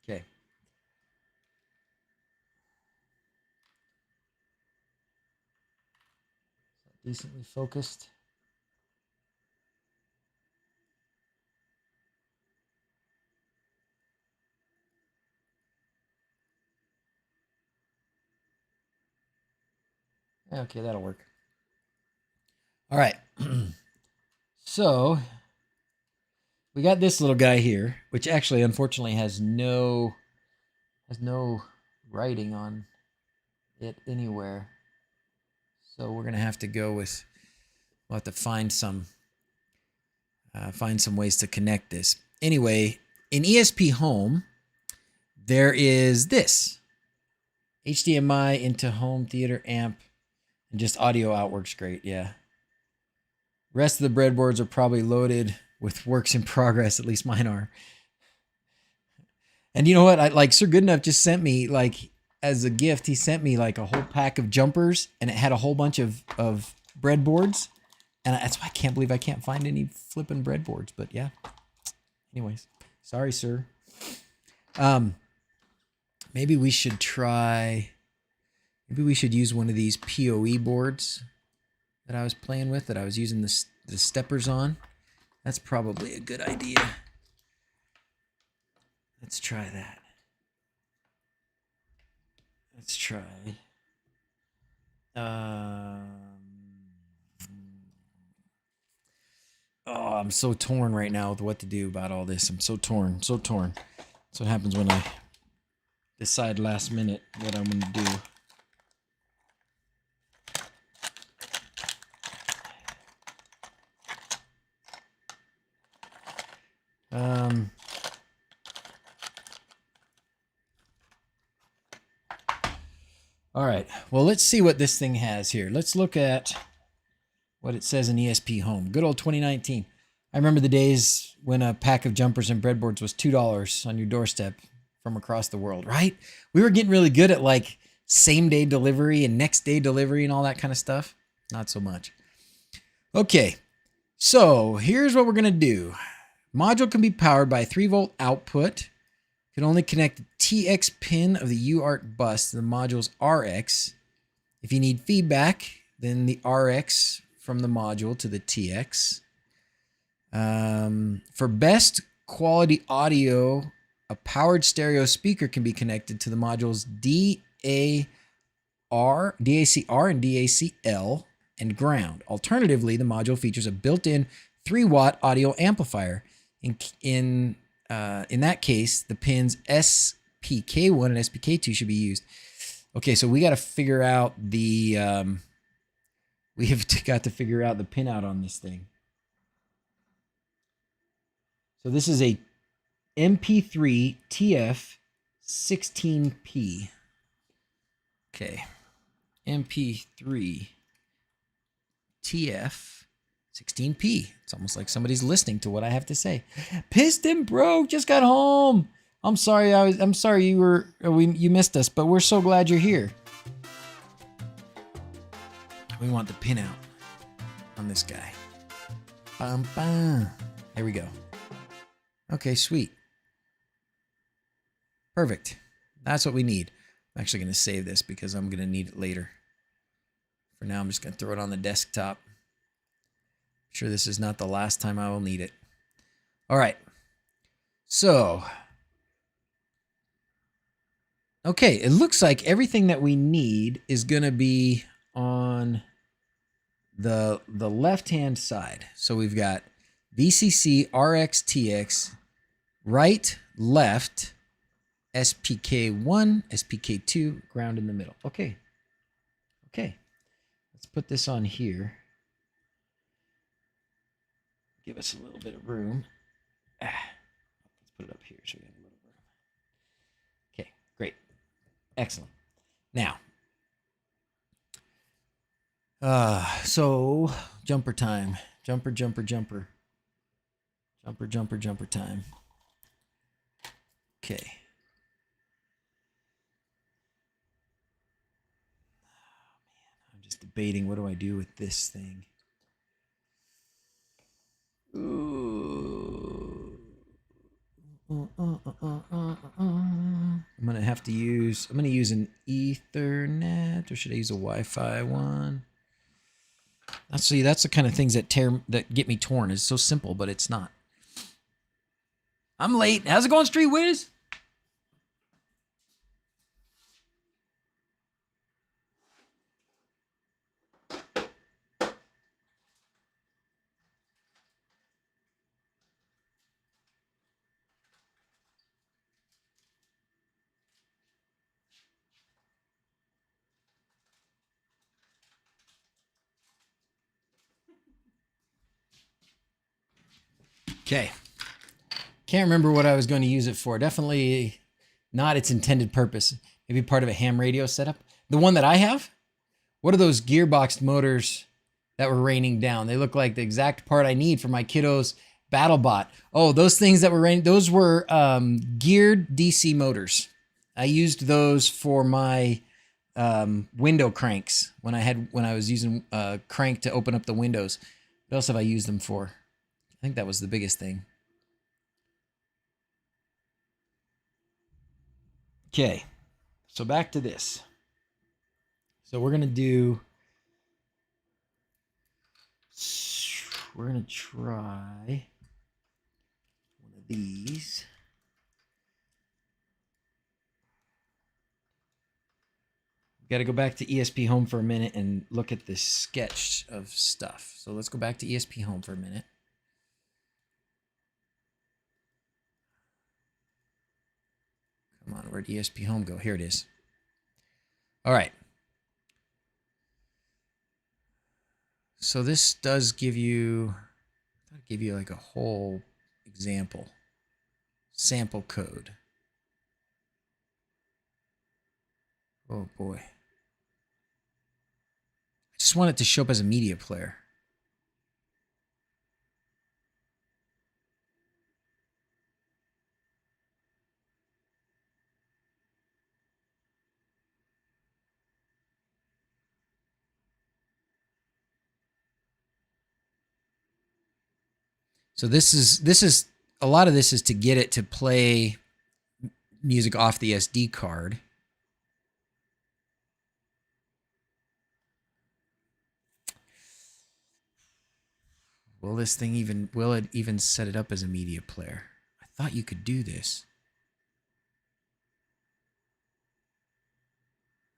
Okay. Decently focused. Okay, that'll work. All right. So we got this little guy here, which actually unfortunately has no writing on it anywhere. So we're gonna have to go with, we'll have to find some ways to connect this. Anyway, in ESPHome, there is this HDMI into home theater amp, and just audio out works great. Yeah. Rest of the breadboards are probably loaded with works in progress. At least mine are. And you know what? I like Sir Goodenough just sent me, like, as a gift, he sent me like a whole pack of jumpers, and it had a whole bunch of breadboards. And that's why I can't believe I can't find any flipping breadboards. But yeah. Anyways, sorry, sir. Maybe we should try. Maybe we should use one of these PoE boards that I was playing with, that I was using the steppers on. That's probably a good idea. Let's try that. Let's try. Oh, I'm so torn right now with what to do about all this. I'm so torn, so torn. That's what happens when I decide last minute what I'm going to do. All right. Well, let's see what this thing has here. Let's look at what it says in ESPHome. Good old 2019. I remember the days when a pack of jumpers and breadboards was $2 on your doorstep from across the world, right? We were getting really good at like same day delivery and next day delivery and all that kind of stuff. Not so much. Okay. So here's what we're going to do. Module can be powered by a 3-volt output. Can only connect the TX pin of the UART bus to the module's RX. If you need feedback, then the RX from the module to the TX. For best quality audio, a powered stereo speaker can be connected to the module's DACR and DACL and ground. Alternatively, the module features a built-in 3-watt audio amplifier. In that case, the pins SPK1 and SPK2 should be used. Okay, so we got to figure out the pin out on this thing. So this is a MP3 TF 16P. Okay, MP3 TF 16P. It's almost like somebody's listening to what I have to say. Piston broke. Just got home. I'm sorry. I'm sorry you missed us, but we're so glad you're here. We want the pin out on this guy. Bum, bum. There we go. Okay, sweet. Perfect. That's what we need. I'm actually going to save this because I'm going to need it later. For now, I'm just going to throw it on the desktop. Sure, this is not the last time I will need it. All right. So, okay, it looks like everything that we need is going to be on the left-hand side. So we've got VCC, RX, TX, right, left, SPK1, SPK2, ground in the middle. Okay. Okay. Let's put this on here. Give us a little bit of room. Let's put it up here so we have a little room. Okay, great. Excellent. Now, so jumper time. Jumper time. Okay. Oh, man, I'm just debating what do I do with this thing. Ooh. I'm gonna use an Ethernet, or should I use a Wi-Fi one? That's the kind of things that get me torn. It's so simple, but it's not. I'm late. How's it going, Street Wiz? Okay. Can't remember what I was going to use it for. Definitely not its intended purpose. Maybe part of a ham radio setup. The one that I have? What are those gearboxed motors that were raining down? They look like the exact part I need for my kiddo's BattleBot. Oh, those things that were raining, those were geared DC motors. I used those for my window cranks when I was using a crank to open up the windows. What else have I used them for? I think that was the biggest thing. Okay, so back to this. So we're gonna try one of these. Got to go back to ESPHome for a minute and look at this sketch of stuff. So let's go back to ESPHome for a minute. Come on, where'd ESPHome go? Here it is. All right. So this does give you like a whole example, sample code. Oh boy. I just want it to show up as a media player. So this is a lot of this is to get it to play music off the SD card. Will it even set it up as a media player? I thought you could do this.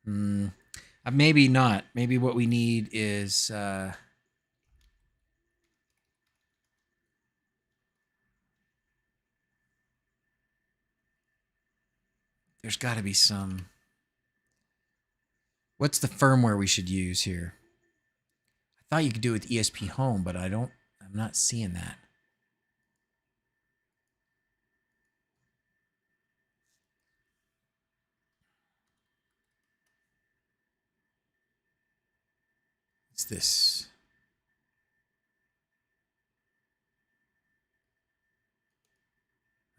Maybe not. Maybe what we need is there's got to be some. What's the firmware we should use here? I thought you could do it with ESPHome, but I'm not seeing that. What's this?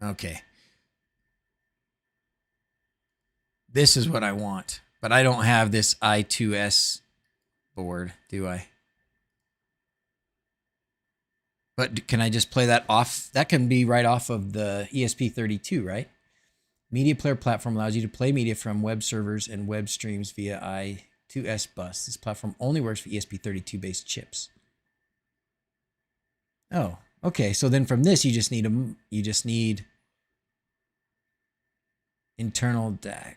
Okay. This is what I want, but I don't have this I2S board, do I? But can I just play that off? That can be right off of the ESP32, right? Media player platform allows you to play media from web servers and web streams via I2S bus. This platform only works for ESP32 based chips. Oh, okay. So then from this, you just need internal DAC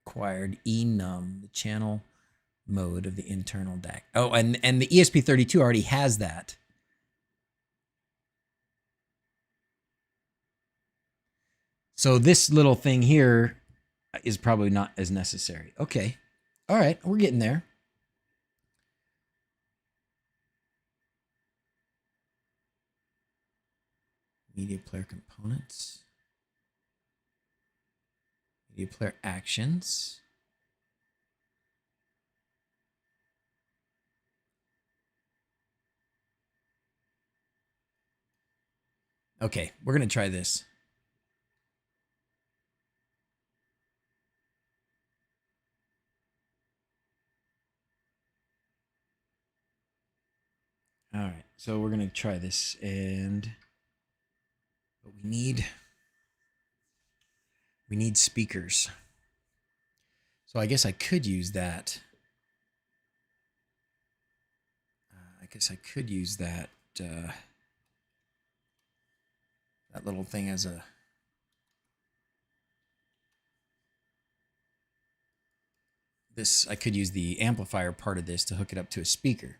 required enum, the channel mode of the internal DAC. Oh, and the ESP32 already has that. So this little thing here is probably not as necessary. Okay. All right. We're getting there. Media player components. Media player actions. Okay. We're going to try this. All right, so we're gonna try this, and but we need speakers. So I guess I could use that. That little thing as a. I could use the amplifier part of this to hook it up to a speaker.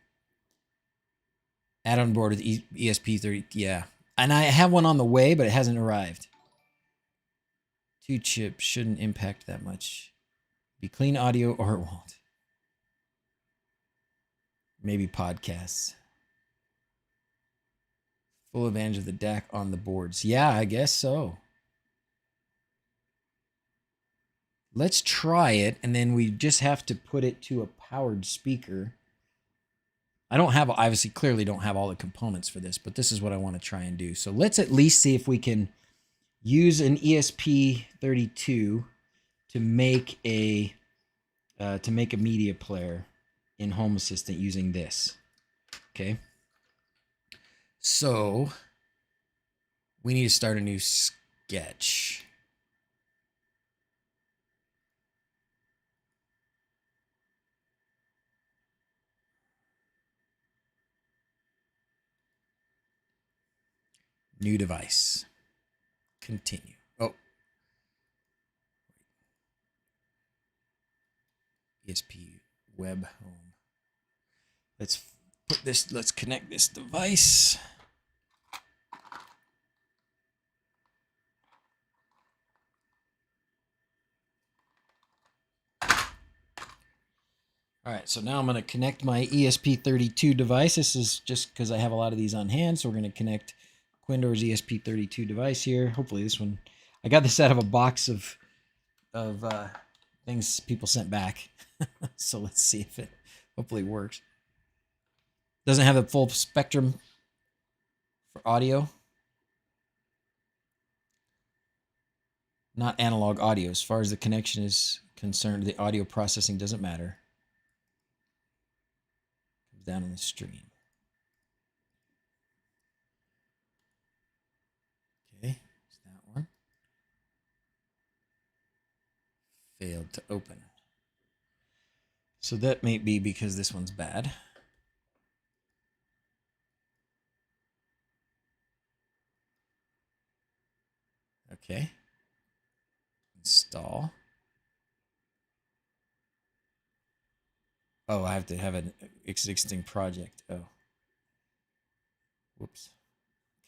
Add on board with ESP30, yeah. And I have one on the way, but it hasn't arrived. 2 chips shouldn't impact that much. Be clean audio or it won't. Maybe podcasts. Full advantage of the DAC on the boards. Yeah, I guess so. Let's try it, and then we just have to put it to a powered speaker. I don't have, obviously, clearly don't have all the components for this, but this is what I want to try and do. So let's at least see if we can use an ESP32 to make a media player in Home Assistant using this. Okay. So we need to start a new sketch. New device. Continue. Oh. ESP Web Home. Let's connect this device. All right, so now I'm going to connect my ESP32 device. This is just because I have a lot of these on hand, so we're going to connect Quindor's ESP32 device here. Hopefully this one, I got this out of a box of things people sent back. So let's see if it hopefully works. Doesn't have a full spectrum for audio. Not analog audio. As far as the connection is concerned, the audio processing doesn't matter. Comes down on the stream. Okay, it's that one. Failed to open. So that may be because this one's bad. Okay. Install. Oh, I have to have an existing project. Oh. Whoops.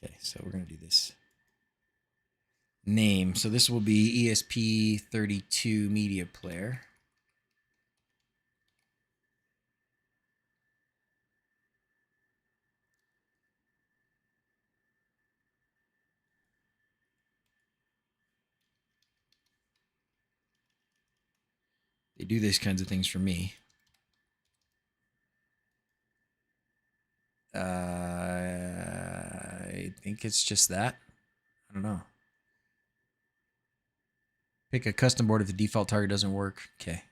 Okay, so we're going to do this. Name. So this will be ESP32 media player. They do these kinds of things for me. I think it's just that. I don't know. Pick a custom board if the default target doesn't work. Okay.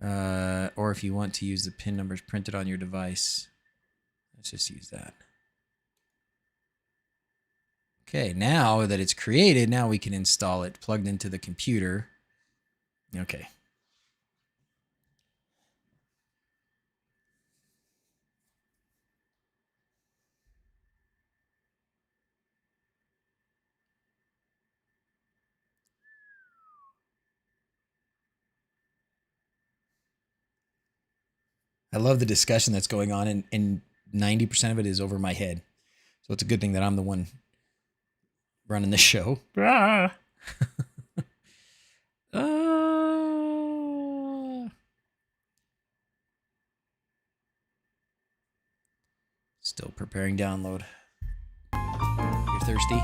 Or if you want to use the pin numbers printed on your device. Let's just use that. Okay, now that it's created, now we can install it plugged into the computer. Okay. I love the discussion that's going on, and 90% of it is over my head. So it's a good thing that I'm the one running the show. Still preparing download. You're thirsty?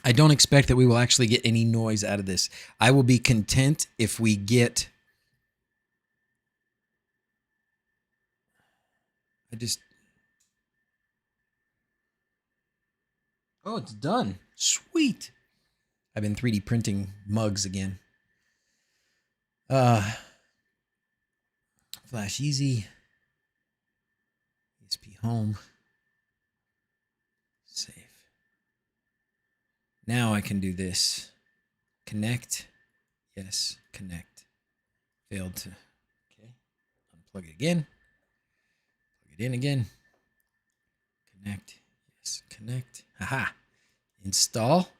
I don't expect that we will actually get any noise out of this. I will be content if we get... Oh, it's done. Sweet. I've been 3D printing mugs again. Flash easy. ESPHome. Save. Now I can do this. Connect. Yes, connect. Failed to. Okay. Unplug it again. Plug it in again. Connect. Yes, connect. Haha. Install.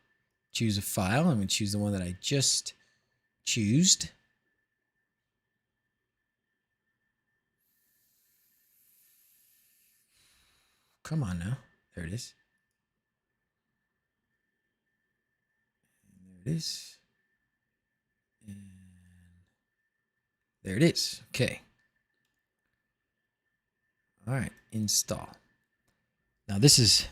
Choose a file. I'm going to choose the one that I just choosed. Come on now. There it is. There it is. And there it is. Okay. All right. Install. Now this is...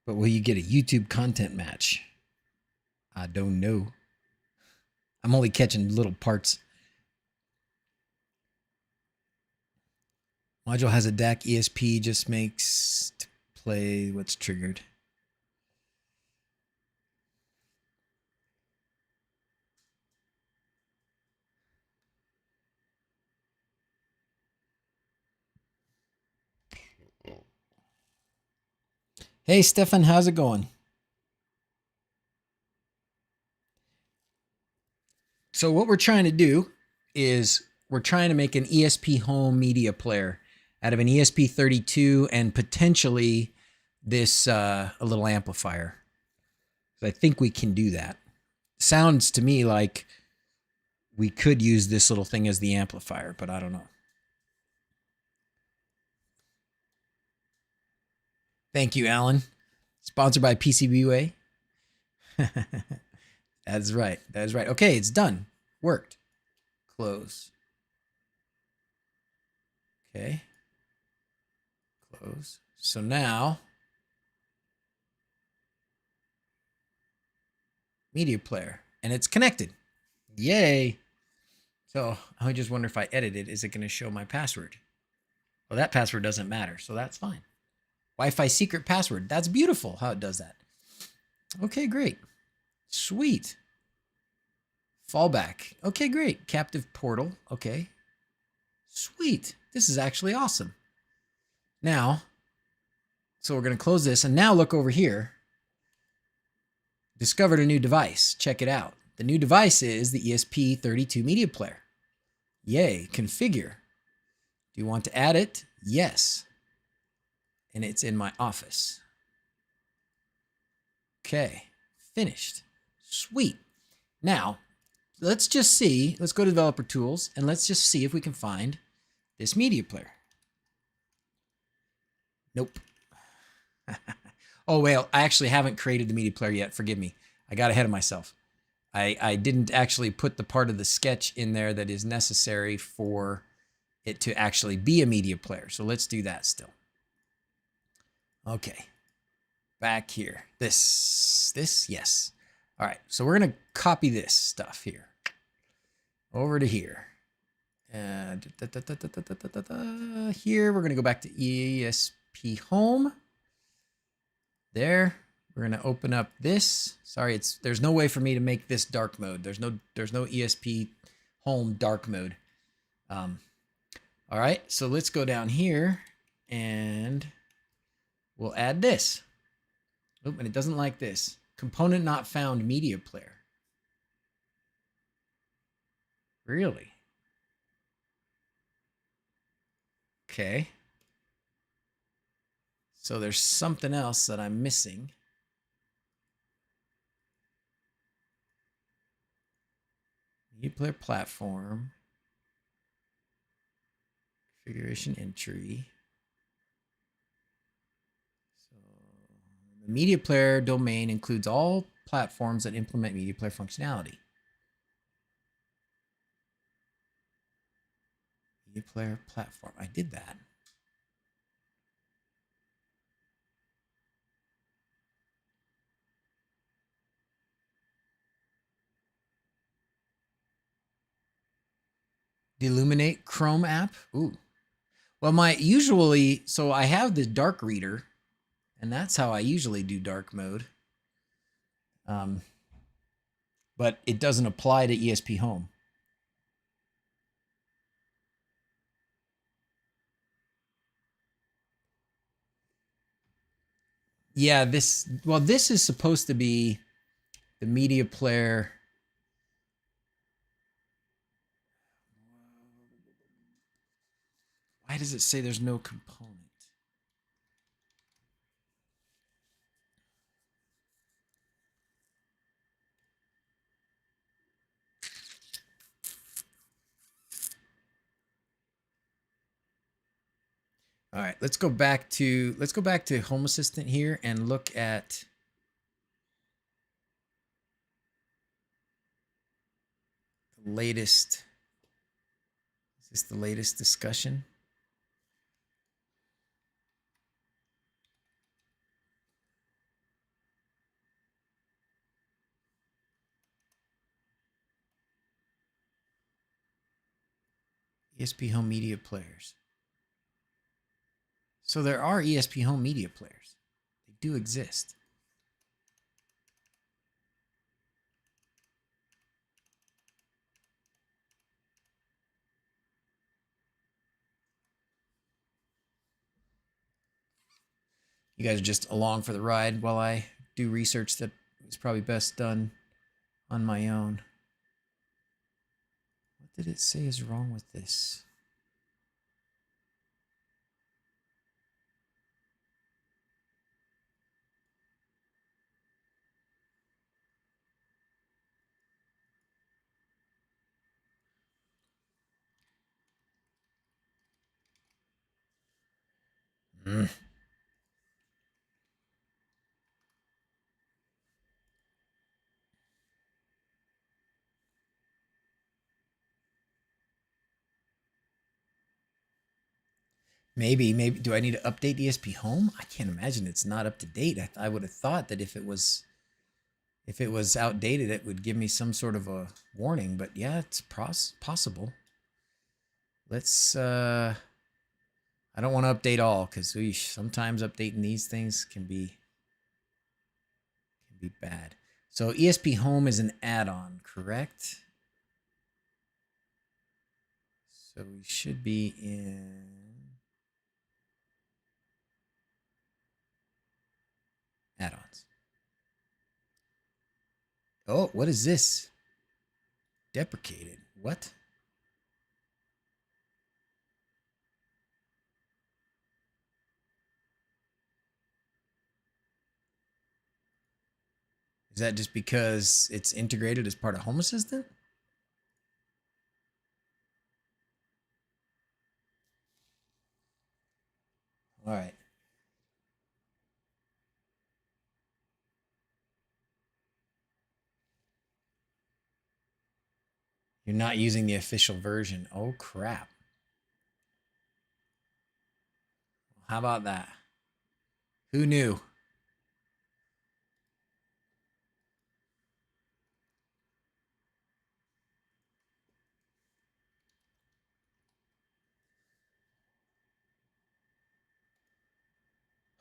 But will you get a YouTube content match? I don't know. I'm only catching little parts. Module has a DAC ESP, just makes to play what's triggered. Hey, Stefan, how's it going? So what we're trying to do is we're trying to make an ESPHome media player out of an ESP32 and potentially this a little amplifier. I think we can do that. Sounds to me like we could use this little thing as the amplifier, but I don't know. Thank you, Alan. Sponsored by PCBWay. That's right. That's right. Okay, it's done. Worked. Close. Okay. Close. So now, media player, and it's connected. Yay. So I just wonder if I edit it, is it going to show my password? Well, that password doesn't matter, so that's fine. Wi-Fi secret password. That's beautiful how it does that. Okay, great. Sweet. Fallback. Okay, great. Captive portal. Okay. Sweet. This is actually awesome. Now, so we're going to close this, and now look over here. Discovered a new device. Check it out. The new device is the ESP32 media player. Yay. Configure. Do you want to add it? Yes. And it's in my office. Okay. Finished. Sweet. Now, let's just see. Let's go to Developer Tools, and let's just see if we can find this media player. Nope. Oh, well, I actually haven't created the media player yet. Forgive me. I got ahead of myself. I didn't actually put the part of the sketch in there that is necessary for it to actually be a media player. So let's do that still. Okay. Back here. This, yes. All right. So we're going to copy this stuff here over to here. Here, we're going to go back to ESPHome. There. We're going to open up this. Sorry, there's no way for me to make this dark mode. There's no ESPHome dark mode. All right, so let's go down here and we'll add this. Oop, and it doesn't like this. Component not found media player. Really? Okay. So there's something else that I'm missing. Media player platform. Configuration entry. So the media player domain includes all platforms that implement media player functionality. Media player platform. I did that. Deluminate Chrome app. Ooh. Well, so I have the dark reader, and that's how I usually do dark mode. But it doesn't apply to ESPHome. Yeah, this is supposed to be the media player. Why does it say there's no component? All right, let's go back to Home Assistant here and look at the latest. Is this the latest discussion? ESPHome media players. So there are ESPHome media players. They do exist. You guys are just along for the ride while I do research that is probably best done on my own. What did it say is wrong with this? Maybe do I need to update ESPHome? I can't imagine it's not up to date. I would have thought that if it was outdated, it would give me some sort of a warning. But yeah, it's possible. Let's. I don't want to update all because sometimes updating these things can be bad. So ESPHome is an add-on, correct? So we should be in add-ons. Oh, what is this? Deprecated. What? Is that just because it's integrated as part of Home Assistant? All right. You're not using the official version. Oh, crap. How about that? Who knew?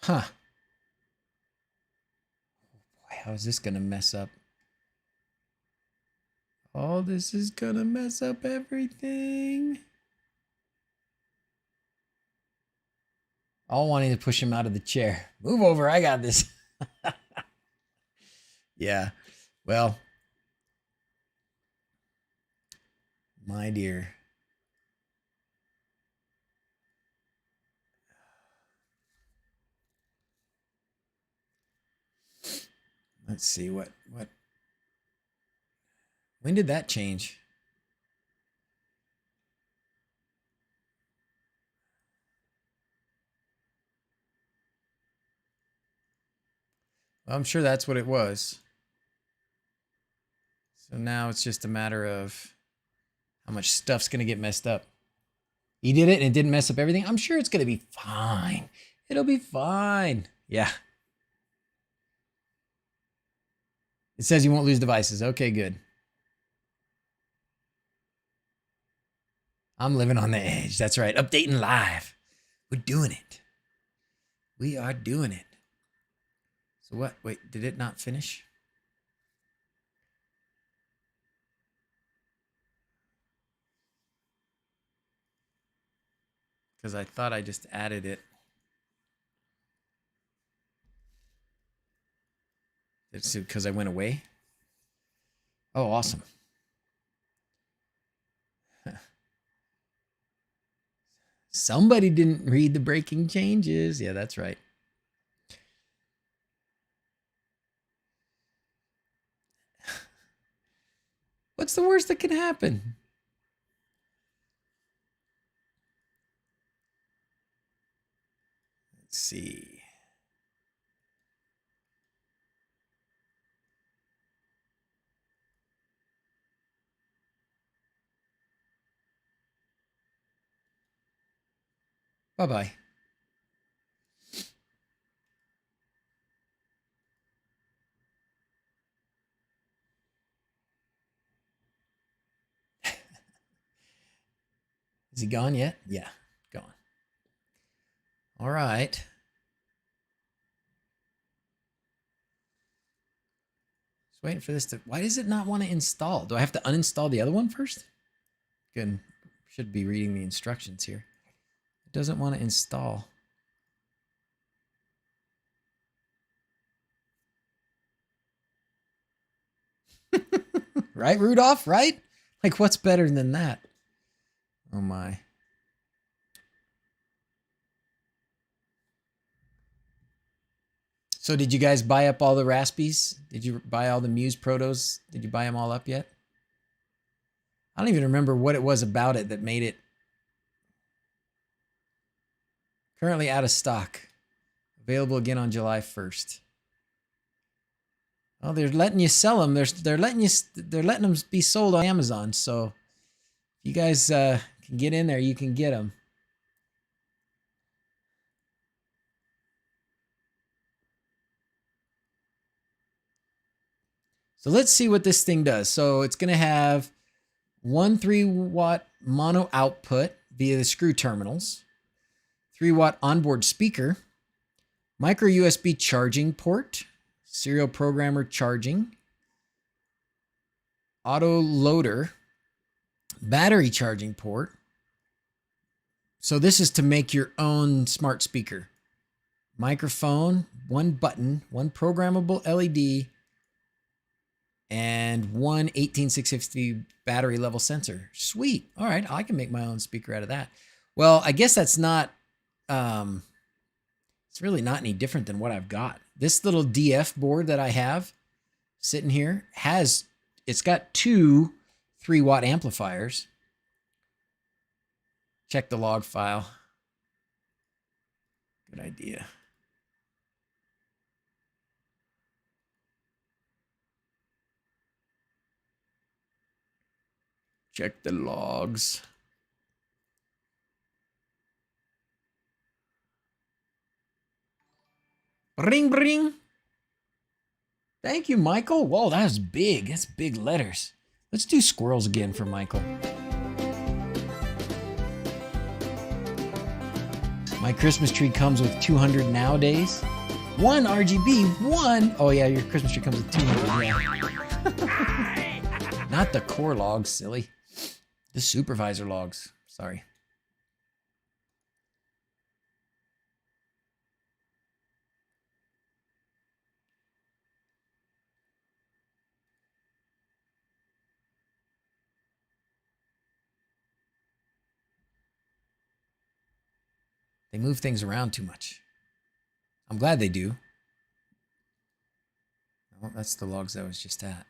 Huh. Boy, how is this going to mess up? Oh, this is going to mess up everything. All wanting to push him out of the chair. Move over. I got this. Yeah. Well, my dear. Let's see what when did that change? Well, I'm sure that's what it was. So now it's just a matter of how much stuff's going to get messed up. You did it and it didn't mess up everything. I'm sure it's going to be fine. It'll be fine. Yeah. It says you won't lose devices. Okay, good. I'm living on the edge. That's right. Updating live. We're doing it. We are doing it. So what? Wait, did it not finish? Because I thought I just added it. It's because I went away. Oh, awesome. Somebody didn't read the breaking changes. Yeah, that's right. What's the worst that can happen? Bye-bye. Is he gone yet? Yeah, gone. All right. Just waiting for this to... Why does it not want to install? Do I have to uninstall the other one first? Good. Should be reading the instructions here. It doesn't want to install. Right, Rudolph? Right? Like, what's better than that? Oh, my. So did you guys buy up all the Raspis? Did you buy all the Muse Protos? Did you buy them all up yet? I don't even remember what it was about it that made it currently out of stock. Available again on July 1st. Oh, they're letting you sell them. They're letting them be sold on Amazon. So if you guys can get in there, you can get them. So let's see what this thing does. So it's going to have 1 3-watt mono output via the screw terminals, 3-watt onboard speaker, micro USB charging port, serial programmer charging, auto loader, battery charging port. So this is to make your own smart speaker. Microphone, 1 button, 1 programmable LED, and 1 18650 battery level sensor. Sweet. All right, I can make my own speaker out of that. Well, I guess that's not, it's really not any different than what I've got. This little DF board that I have sitting here it's got 2 3-watt amplifiers. Check the log file. Good idea. Check the logs. Bring, bring. Thank you, Michael. Whoa, that's big. That's big letters. Let's do squirrels again for Michael. My Christmas tree comes with 200 nowadays. 1 RGB, 1. Oh yeah, your Christmas tree comes with 200. Yeah. Not the core logs, silly. The supervisor logs. Sorry. They move things around too much. I'm glad they do. Well, that's the logs I was just at.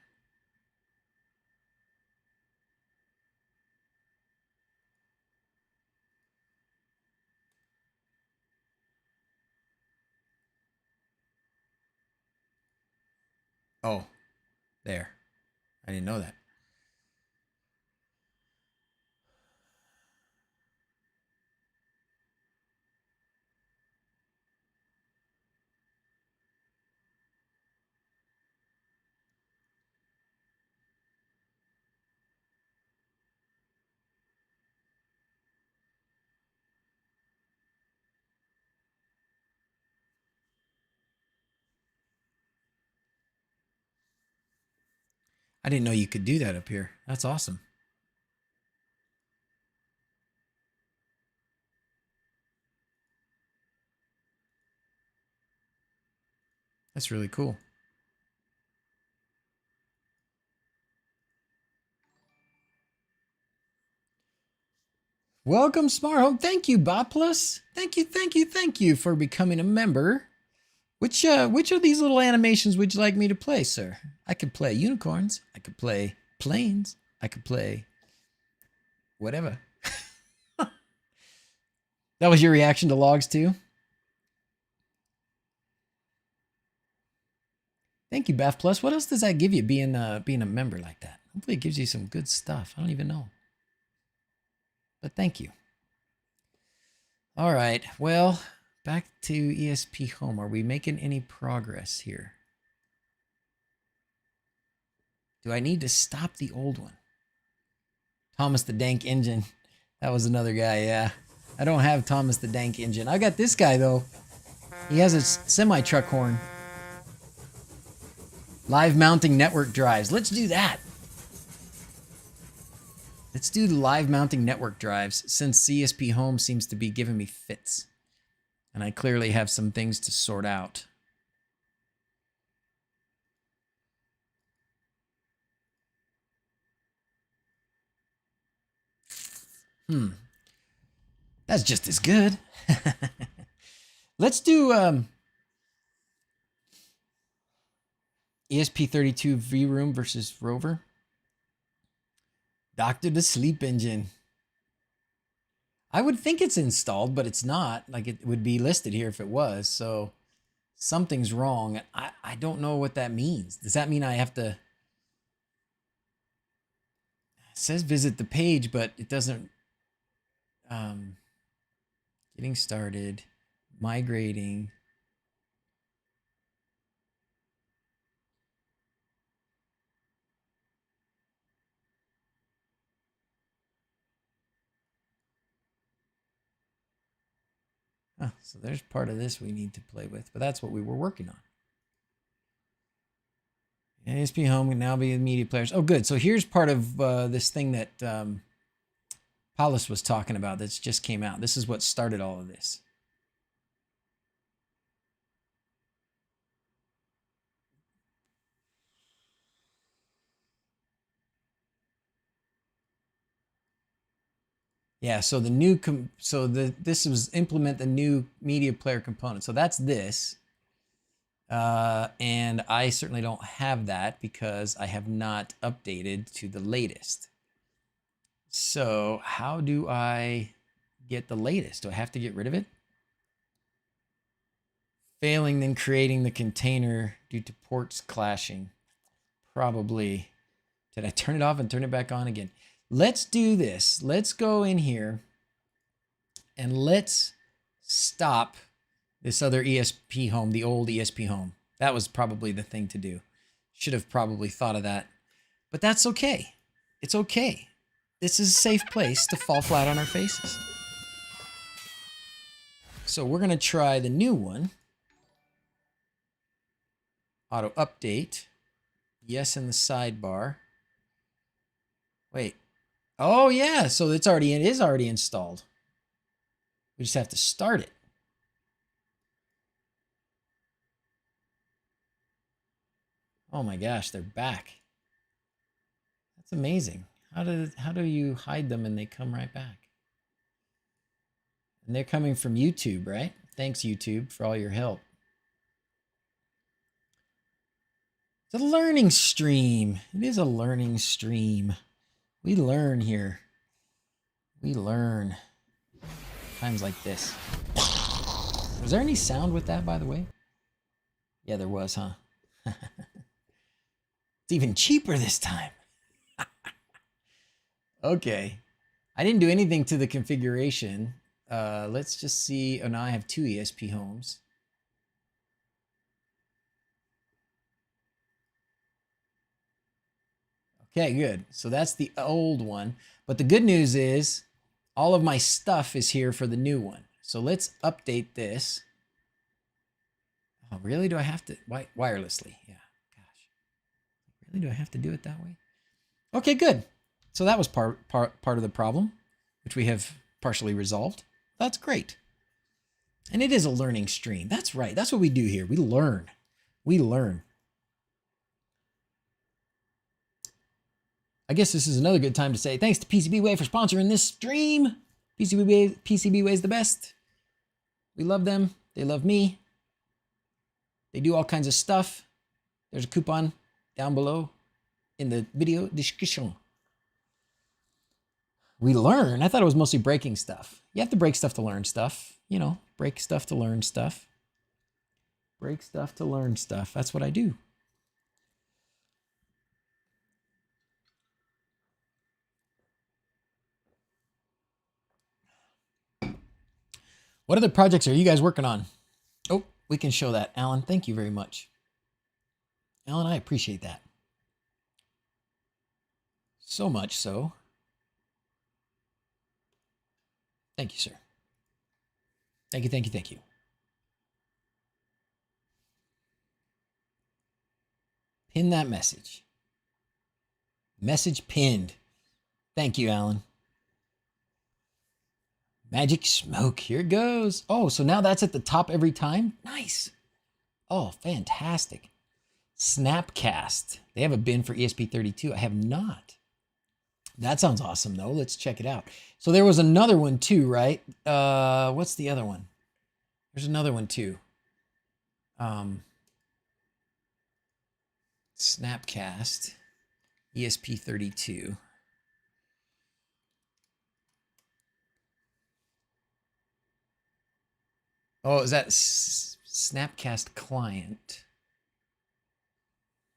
Oh, there. I didn't know that. I didn't know you could do that up here. That's awesome. That's really cool. Welcome, Smart Home. Thank you, Boplus. Thank you for becoming a member. Which of these little animations would you like me to play, sir? I could play unicorns. I could play planes. I could play whatever. That was your reaction to logs too? Thank you, Beth Plus. What else does that give you being a member like that? Hopefully it gives you some good stuff. I don't even know. But thank you. All right, well, back to ESPHome. Are we making any progress here? Do I need to stop the old one? Thomas the Dank Engine. That was another guy, yeah. I don't have Thomas the Dank Engine. I got this guy, though. He has a semi-truck horn. Live mounting network drives. Let's do that. Let's do the live mounting network drives, since ESPHome seems to be giving me fits. And I clearly have some things to sort out. That's just as good. Let's do ESP32 V-Room versus Rover. Dr. the Sleep Engine. I would think it's installed, but it's not. Like, it would be listed here if it was. So something's wrong. I don't know what that means. Does that mean I have to... It says visit the page, but it doesn't... Getting started. Migrating. Oh, so there's part of this we need to play with, but that's what we were working on. ESPHome can now be the media players. Oh, good. So here's part of this thing that Paulus was talking about that's just came out. This is what started all of this. Yeah, so the new this was implement the new media player component. So that's this. And I certainly don't have that because I have not updated to the latest. So how do I get the latest? Do I have to get rid of it? Failing, then creating the container due to ports clashing. Probably. Did I turn it off and turn it back on again? Let's do this. Let's go in here and let's stop this other ESPHome, the old ESPHome. That was probably the thing to do. Should have probably thought of that. But that's okay. It's okay. This is a safe place to fall flat on our faces. So we're going to try the new one. Auto update. Yes in the sidebar. Wait. Oh yeah, so it is already installed. We just have to start it. Oh my gosh, they're back. That's amazing. How do you hide them and they come right back? And they're coming from YouTube, right? Thanks, YouTube, for all your help. It's a learning stream. It is a learning stream. We learn here. We learn. Times like this. Was there any sound with that, by the way? Yeah, there was, huh? It's even cheaper this time. Okay. I didn't do anything to the configuration. Let's just see. Oh, now I have two ESPHomes. Okay, good. So that's the old one. But the good news is all of my stuff is here for the new one. So let's update this. Oh, really? Do I have to? Wirelessly? Yeah. Gosh. Really? Do I have to do it that way? Okay, good. So that was part of the problem, which we have partially resolved. That's great. And it is a learning stream. That's right. That's what we do here. We learn. We learn. I guess this is another good time to say thanks to PCBWay for sponsoring this stream. PCBWay is the best. We love them. They love me. They do all kinds of stuff. There's a coupon down below in the video description. We learn. I thought it was mostly breaking stuff. You have to break stuff to learn stuff. You know, break stuff to learn stuff. Break stuff to learn stuff. That's what I do. What other projects are you guys working on? Oh, we can show that. Alan, thank you very much. Alan, I appreciate that. So much so. Thank you, sir. Thank you, thank you, thank you. Pin that message. Message pinned. Thank you, Alan. Magic smoke. Here it goes. Oh, so now that's at the top every time? Nice. Oh, fantastic. Snapcast. They have a bin for ESP32. I have not. That sounds awesome, though. Let's check it out. So there was another one, too, right? What's the other one? There's another one, too. Snapcast. ESP32. Oh, is that Snapcast client?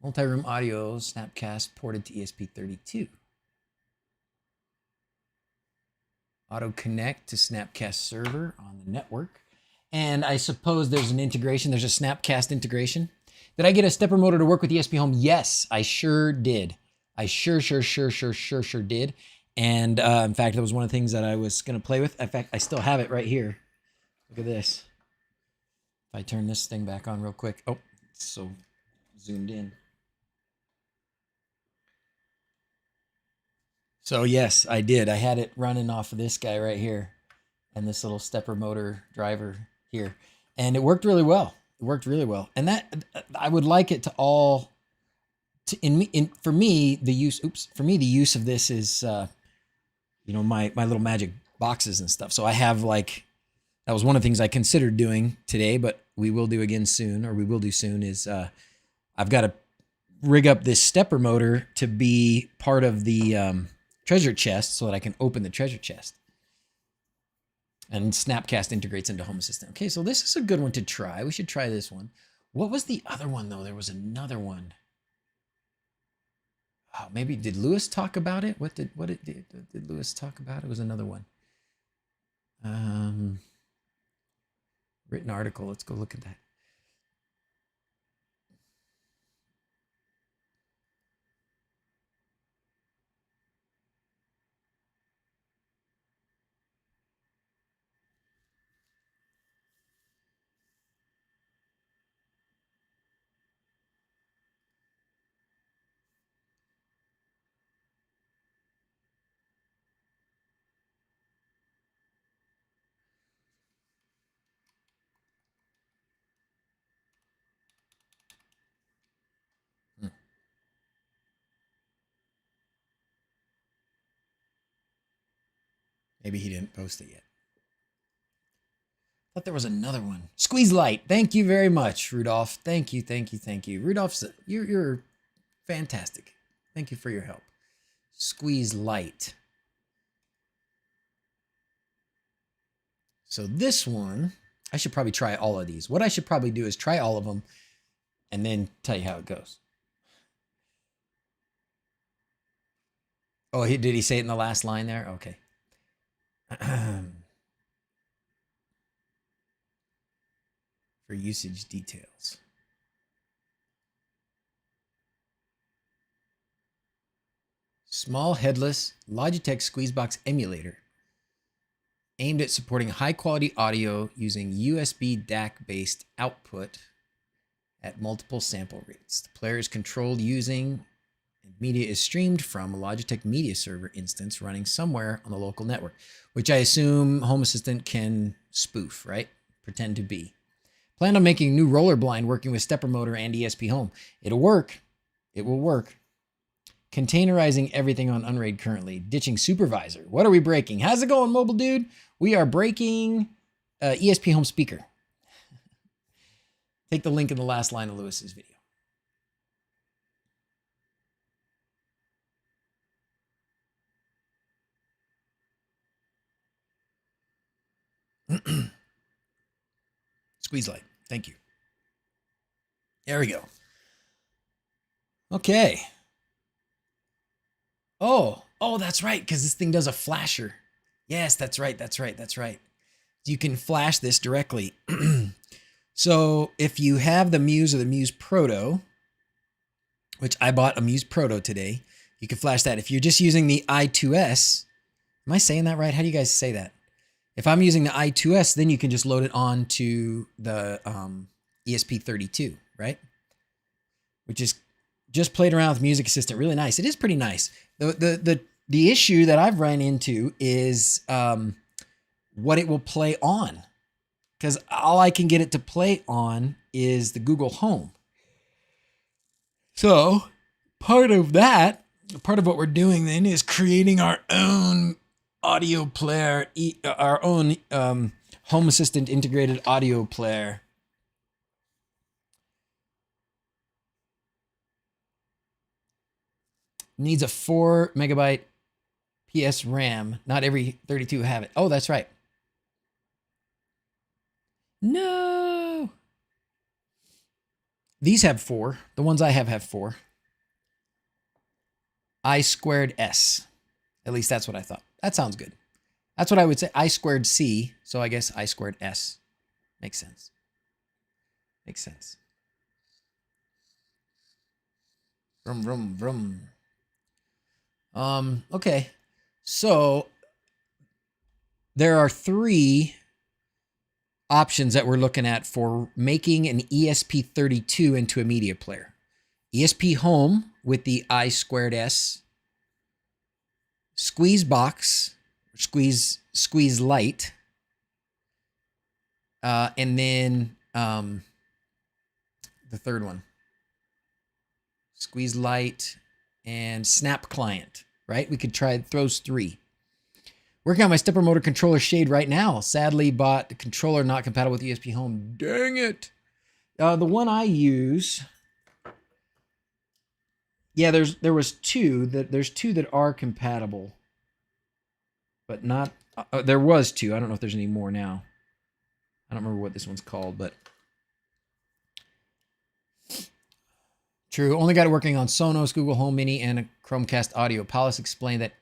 Multi-room audio, Snapcast ported to ESP32. Auto connect to Snapcast server on the network. And I suppose there's an integration. There's a Snapcast integration. Did I get a stepper motor to work with ESPHome? Yes, I sure did. I sure did. And in fact, that was one of the things that I was going to play with. In fact, I still have it right here. Look at this. If I turn this thing back on real quick. Oh, it's so zoomed in. So yes, I did. I had it running off of this guy right here and this little stepper motor driver here. And it worked really well. It worked really well. And that, I would like it to all, for me, the use of this is, you know, my little magic boxes and stuff. So I have like, that was one of the things I considered doing today, but we will do again soon, or we will do soon, is I've got to rig up this stepper motor to be part of the treasure chest so that I can open the treasure chest. And Snapcast integrates into Home Assistant. Okay, so this is a good one to try. We should try this one. What was the other one, though? There was another one. Oh, maybe, did Lewis talk about it? Did Lewis talk about? It was another one. Written article. Let's go look at that. Maybe he didn't post it yet. Thought there was another one. Squeeze light. Thank you very much, Rudolph. Thank you. Rudolph, you're fantastic. Thank you for your help. Squeeze light. So this one, I should probably try all of these. What I should probably do is try all of them and then tell you how it goes. Oh, did he say it in the last line there? Okay. For usage details. Small headless Logitech Squeezebox emulator aimed at supporting high quality audio using USB DAC based output at multiple sample rates. The player is controlled using and media is streamed from a Logitech media server instance running somewhere on the local network, which I assume Home Assistant can spoof, right? Pretend to be. Plan on making a new roller blind working with stepper motor and ESPHome. It'll work. It will work. Containerizing everything on Unraid currently. Ditching supervisor. What are we breaking? How's it going, mobile dude? We are breaking ESPHome speaker. Take the link in the last line of Lewis's video. Squeeze light. Thank you. There we go. Okay. Oh, that's right, because this thing does a flasher. Yes, that's right. You can flash this directly. So if you have the Muse or the Muse Proto, which I bought a Muse Proto today, you can flash that. If you're just using the I2S, am I saying that right? How do you guys say that? If I'm using the I2S, then you can just load it on to the ESP32, right? Which is just played around with Music Assistant. Really nice. It is pretty nice. The issue that I've run into is what it will play on. Because all I can get it to play on is the Google Home. So part of what we're doing then is creating our own audio player, our own Home Assistant integrated audio player. Needs a 4 megabyte PS RAM. Not every 32 have it. Oh, that's right. No. These have 4. The ones I have 4. I2S. At least that's what I thought. That sounds good. That's what I would say. I2C. So I guess I2S. Makes sense. Makes sense. Vroom, vroom, vroom. Okay. So there are 3 options that we're looking at for making an ESP32 into a media player. ESPHome with the I2S, Squeeze Box, Squeeze Lite, and then the third one, Squeeze Lite and Snap Client, right? We could try those 3. Working on my stepper motor controller shade right now. Sadly bought the controller not compatible with ESPHome. Dang it. The one I use, yeah, there's 2 that are compatible, but not, there was 2. I don't know if there's any more now. I don't remember what this one's called, but true. Only got it working on Sonos, Google Home Mini, and a Chromecast audio. Paulus explained that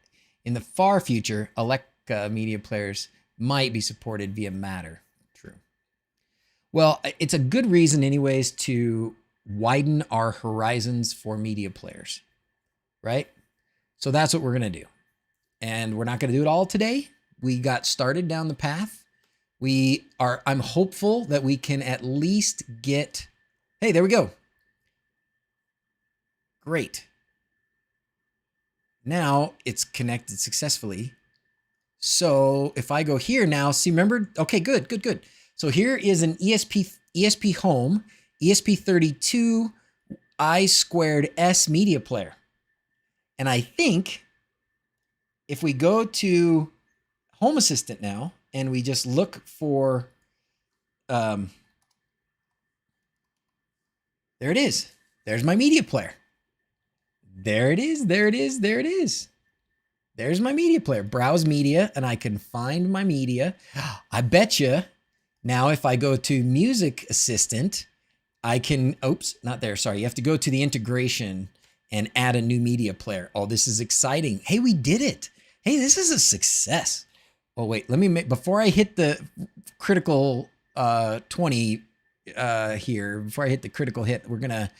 in the far future, Alexa media players might be supported via Matter. True. Well, it's a good reason anyways to widen our horizons for media players, right? So that's what we're going to do. And we're not going to do it all today. We got started down the path. I'm hopeful that we can at least get, hey, there we go. Great. Now it's connected successfully. So if I go here now, see, remember? Okay, good. So here is an ESPHome ESP32 I2S media player. And I think if we go to Home Assistant now and we just look for, there it is. There's my media player. There it is. There's my media player. Browse media, and I can find my media. I bet you now if I go to Music Assistant, I can, oops, not there. Sorry. You have to go to the integration and add a new media player. Oh, this is exciting. Hey, we did it. Hey, this is a success. Oh, wait, let me make, before I hit the critical 20 here, before I hit the critical hit, we're going to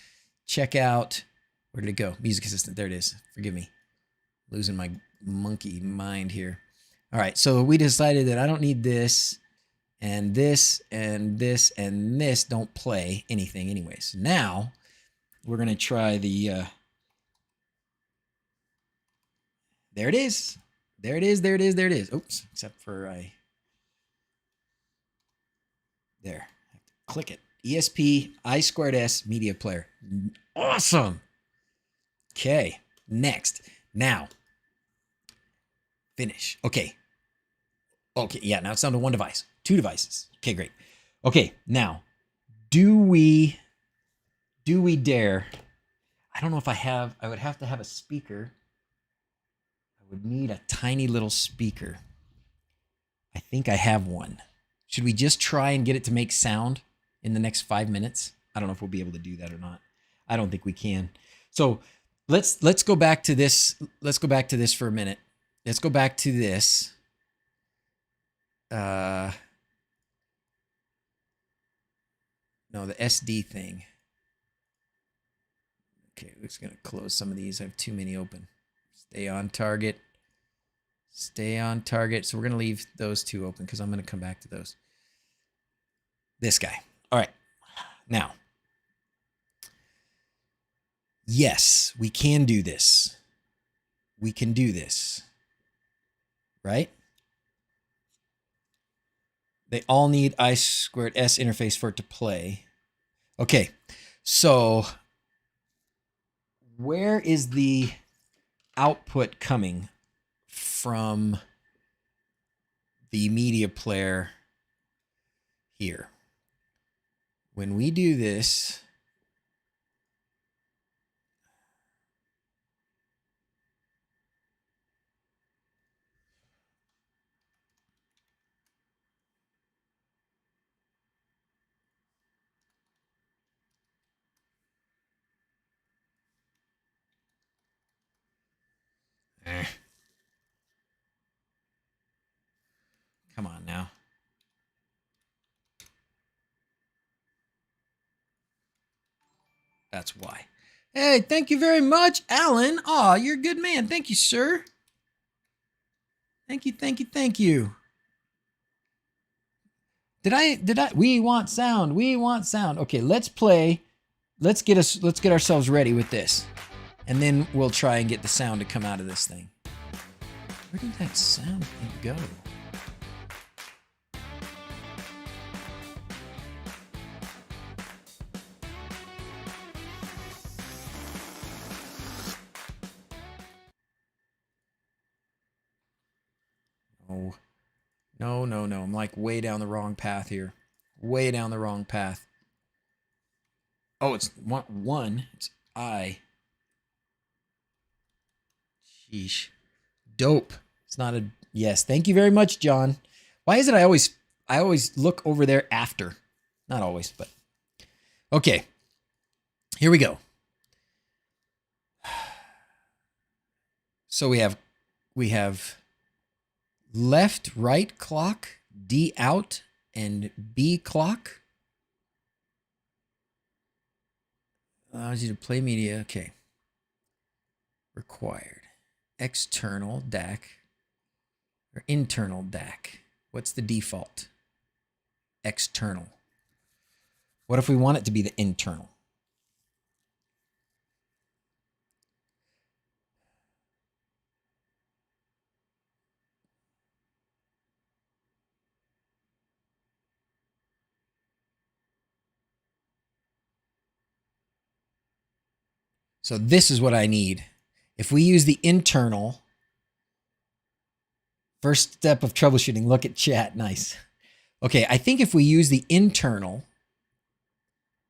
check out, where did it go? Music Assistant. There it is. Forgive me. Losing my monkey mind here. All right, so we decided that I don't need this, and this, and this, and this don't play anything anyways. Now, we're going to try the, there it is. There it is. Oops, except for there. Click it. ESP I2S media player. Awesome. Okay, next. Now, finish. Okay, yeah, now it's down to 1 device. 2 devices. Okay, great. Okay, now, do we dare? I don't know if I would have to have a speaker. I would need a tiny little speaker. I think I have one. Should we just try and get it to make sound in the next 5 minutes? I don't know if we'll be able to do that or not. I don't think we can. So let's go back to this. Let's go back to this for a minute. Let's go back to this. No, the SD thing. Okay, we're just going to close some of these. I have too many open. Stay on target. Stay on target. So we're going to leave those two open because I'm going to come back to those. This guy. All right. Now, yes, we can do this. We can do this. Right? They all need I2S interface for it to play. Okay. So where is the output coming from the media player here? When we do this, come on now. That's why. Hey, thank you very much, Alan. Aw, you're a good man. Thank you, sir. Thank you, thank you, thank you. Did I? We want sound. We want sound. Okay, let's play. Let's get ourselves ready with this. And then we'll try and get the sound to come out of this thing. Where did that sound thing go? Oh. No, no, no. I'm like way down the wrong path here. Way down the wrong path. Oh, it's one. It's I. Sheesh. Dope. It's not a yes. Thank you very much, John. Why is it I always look over there after? Not always, but okay. Here we go. So we have left, right clock, D out, and B clock. Allows you to play media. Okay. Required. External DAC or internal DAC. What's the default? External. What if we want it to be the internal? So this is what I need. If we use the internal, first step of troubleshooting, look at chat. Nice. Okay, I think if we use the internal,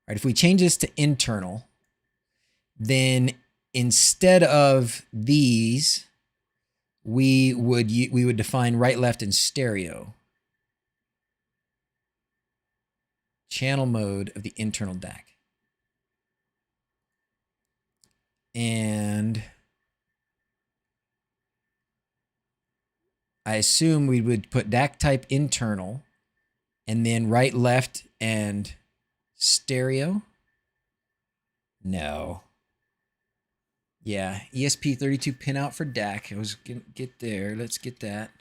right, if we change this to internal, then instead of these, we would define right, left, and stereo. Channel mode of the internal DAC. And I assume we would put DAC type internal and then right, left, and stereo. No. Yeah, ESP32 pinout for DAC. I was gonna get there. Let's get that.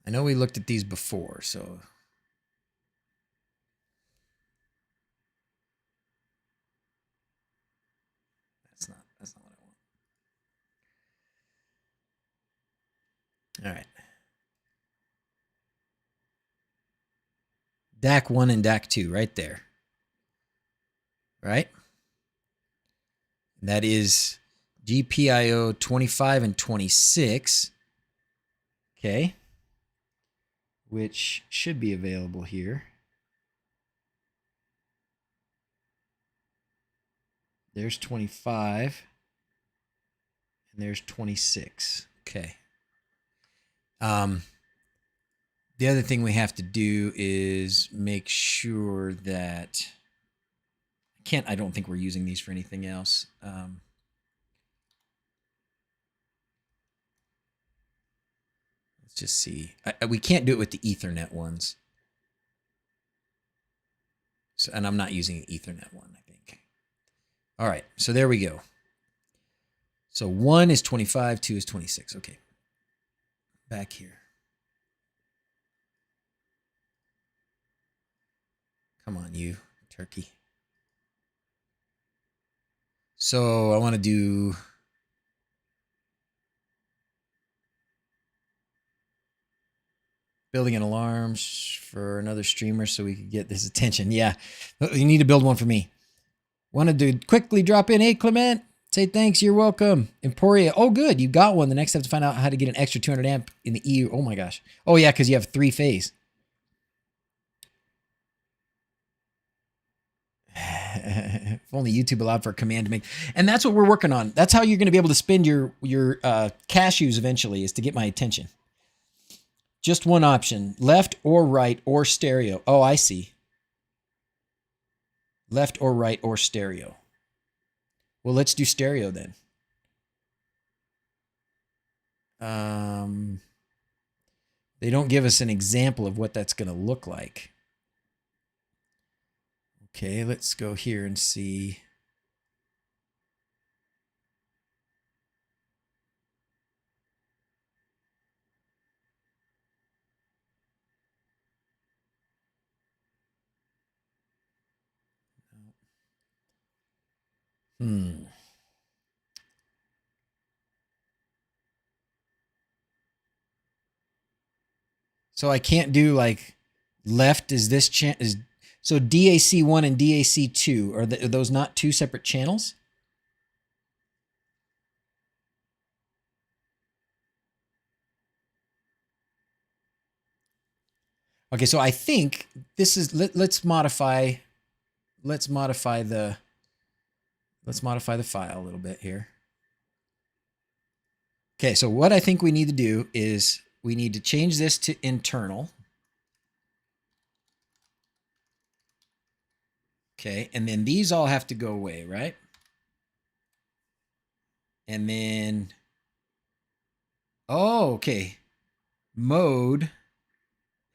I know we looked at these before, so that's not what I want. All right. DAC 1 and DAC 2 right there. Right? That is GPIO 25 and 26. Okay. Which should be available here. There's 25. And there's 26. Okay. The other thing we have to do is make sure that I don't think we're using these for anything else. Let's just see. We can't do it with the Ethernet ones. So, and I'm not using an Ethernet one, I think. All right, so there we go. So 1 is 25, 2 is 26. Okay. Back here. Come on, you turkey. So I want to do building an alarm for another streamer so we could get this attention. Yeah, you need to build one for me. Want to quickly drop in. Hey, Clement. Say thanks. You're welcome. Emporia. Oh, good. You got one. The next step to find out how to get an extra 200 amp in the EU. Oh, my gosh. Oh, yeah, because you have 3-phase. If only YouTube allowed for a command to make. And that's what we're working on. That's how you're going to be able to spend your cashews eventually, is to get my attention. Just one option. Left or right or stereo. Oh, I see. Left or right or stereo. Well, let's do stereo then. They don't give us an example of what that's going to look like. Okay, let's go here and see. So I can't do like left is this is so DAC1 and DAC2 are those not two separate channels? Okay, so I think this is let's modify the file a little bit here. Okay, so what I think we need to do is we need to change this to internal. Okay, and then these all have to go away, right? And then, oh, okay. Mode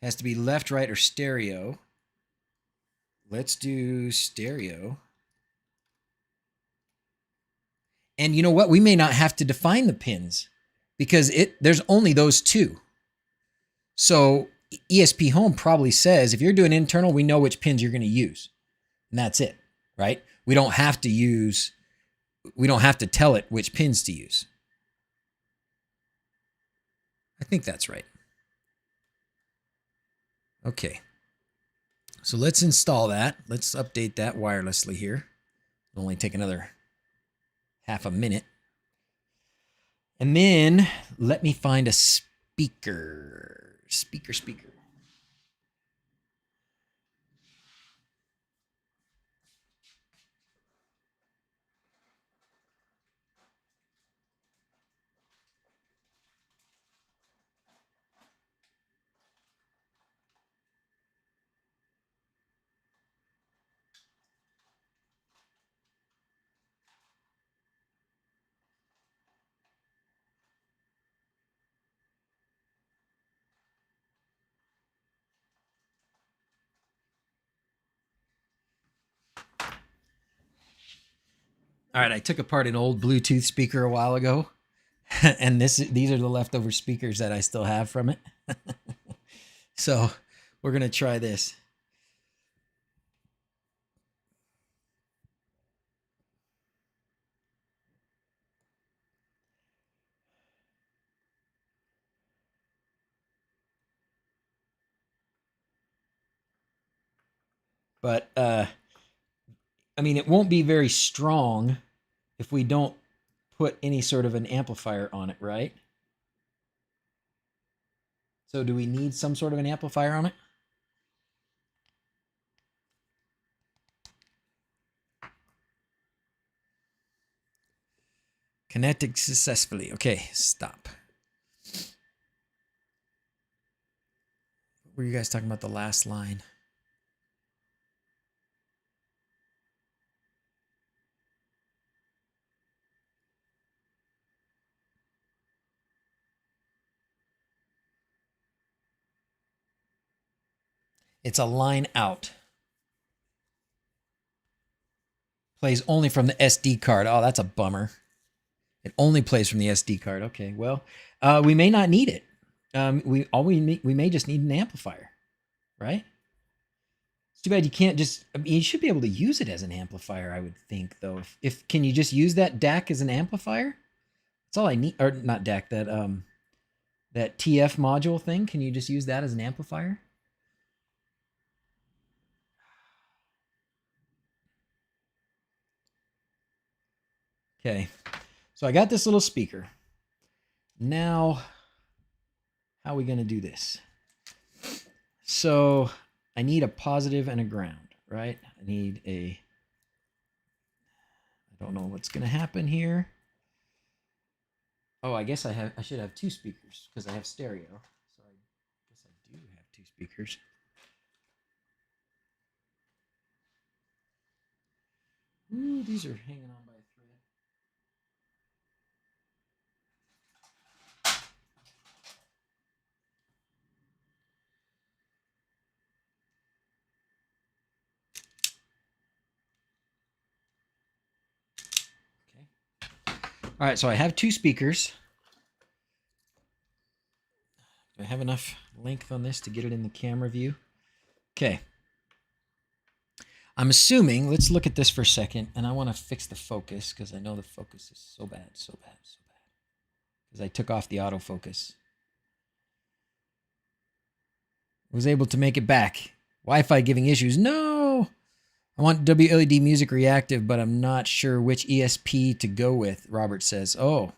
has to be left, right, or stereo. Let's do stereo. And you know what? We may not have to define the pins because there's only those two. So ESPHome probably says, if you're doing internal, we know which pins you're going to use. And that's it, right? We don't have to tell it which pins to use. I think that's right. Okay. So let's install that. Let's update that wirelessly here. It'll only take another half a minute. And then let me find a speaker. Speaker. All right, I took apart an old Bluetooth speaker a while ago, and these are the leftover speakers that I still have from it. So we're going to try this. But, I mean, it won't be very strong if we don't put any sort of an amplifier on it, right? So do we need some sort of an amplifier on it? Connected successfully. Okay, stop. What were you guys talking about the last line? It's a line out. Plays only from the SD card. Oh, that's a bummer. It only plays from the SD card. Okay, well, we may not need it. We may just need an amplifier, right? It's too bad you can't just. I mean, you should be able to use it as an amplifier, I would think, though. If can you just use that DAC as an amplifier? That's all I need. Or not DAC. That TF module thing. Can you just use that as an amplifier? Okay, so I got this little speaker. Now, how are we going to do this? So I need a positive and a ground, right? I need a, I don't know what's going to happen here. Oh, I guess I should have two speakers because I have stereo. So I guess I do have two speakers. Ooh, these are hanging on by a thread. All right, so I have two speakers. Do I have enough length on this to get it in the camera view? Okay. I'm assuming, let's look at this for a second, and I want to fix the focus because I know the focus is so bad, so bad, so bad. Because I took off the autofocus. Was able to make it back. Wi-Fi giving issues. No! I want wLED music reactive, but I'm not sure which ESP to go with, Robert says. Oh.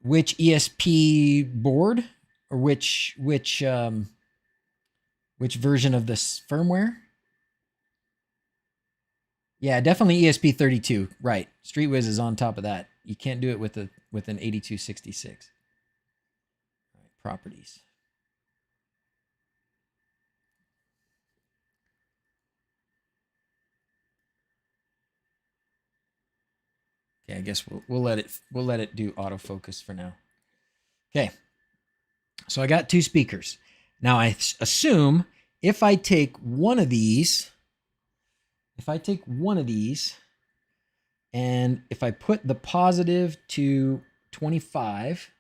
Which ESP board? Or which version of this firmware? Yeah, definitely ESP32. Right. StreetWiz is on top of that. You can't do it with an 8266. All right, properties. Okay, I guess we'll let it do autofocus for now. Okay. So I got two speakers. Now I assume if I take one of these, and if I put the positive to 25,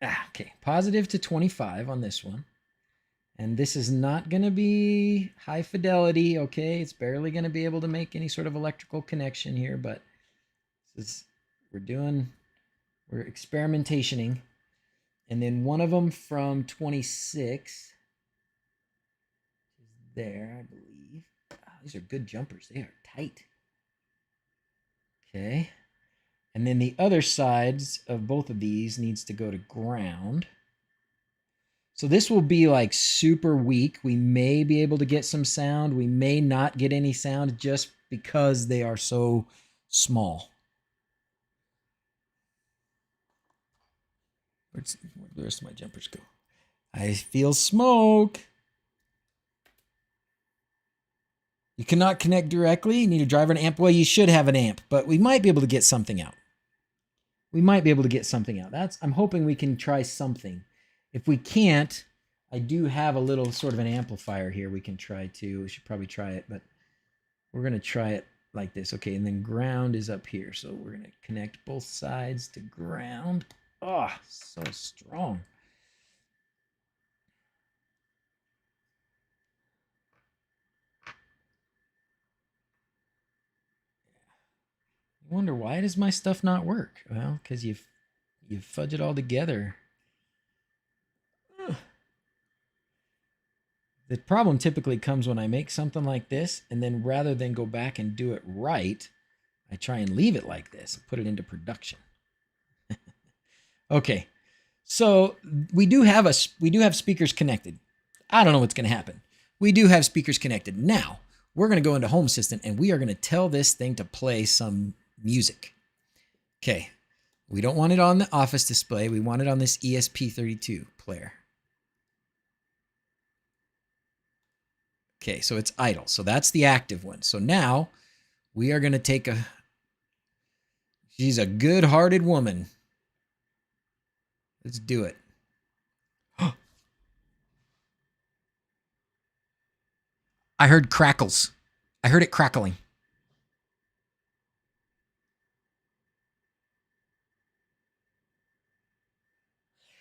okay, positive to 25 on this one. And this is not going to be high fidelity, okay? It's barely going to be able to make any sort of electrical connection here, but this is, we're experimentationing. And then one of them from 26 is there, I believe. Oh, these are good jumpers. They are tight. Okay. And then the other sides of both of these needs to go to ground. So this will be like super weak. We may be able to get some sound. We may not get any sound just because they are so small. Where'd the rest of my jumpers go? I feel smoke. You cannot connect directly. You need a driver and amp. Well, you should have an amp, but we might be able to get something out. I'm hoping we can try something. If we can't, I do have a little sort of an amplifier here we can try too. We should probably try it, but we're going to try it like this. Okay, and then ground is up here. So we're going to connect both sides to ground. Oh, so strong. I wonder, why does my stuff not work? Well, because you fudge it all together. The problem typically comes when I make something like this, and then rather than go back and do it right, I try and leave it like this and put it into production. Okay, so we do have speakers connected. I don't know what's going to happen. We do have speakers connected. Now, we're going to go into Home Assistant, and we are going to tell this thing to play some music. Okay, we don't want it on the Office display. We want it on this ESP32 player. Okay, so it's idle. So that's the active one. So now we are going to take a, she's a good-hearted woman. Let's do it. I heard crackles. I heard it crackling.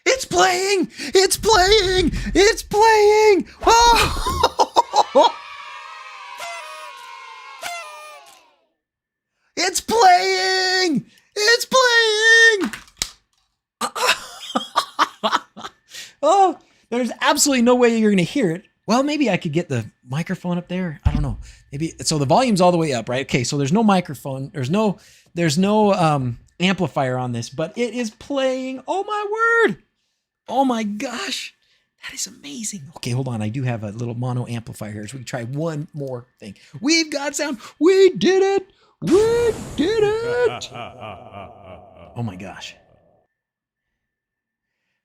It's playing! It's playing! It's playing! Oh! It's playing! It's playing! Oh, there's absolutely no way you're going to hear it. Well, maybe I could get the microphone up there. I don't know. Maybe so the volume's all the way up, right? Okay, so there's no microphone. There's no amplifier on this, but it is playing. Oh my word. Oh my gosh. That is amazing. Okay, hold on. I do have a little mono amplifier here, so we can try one more thing. We've got sound. We did it. We did it. Oh my gosh.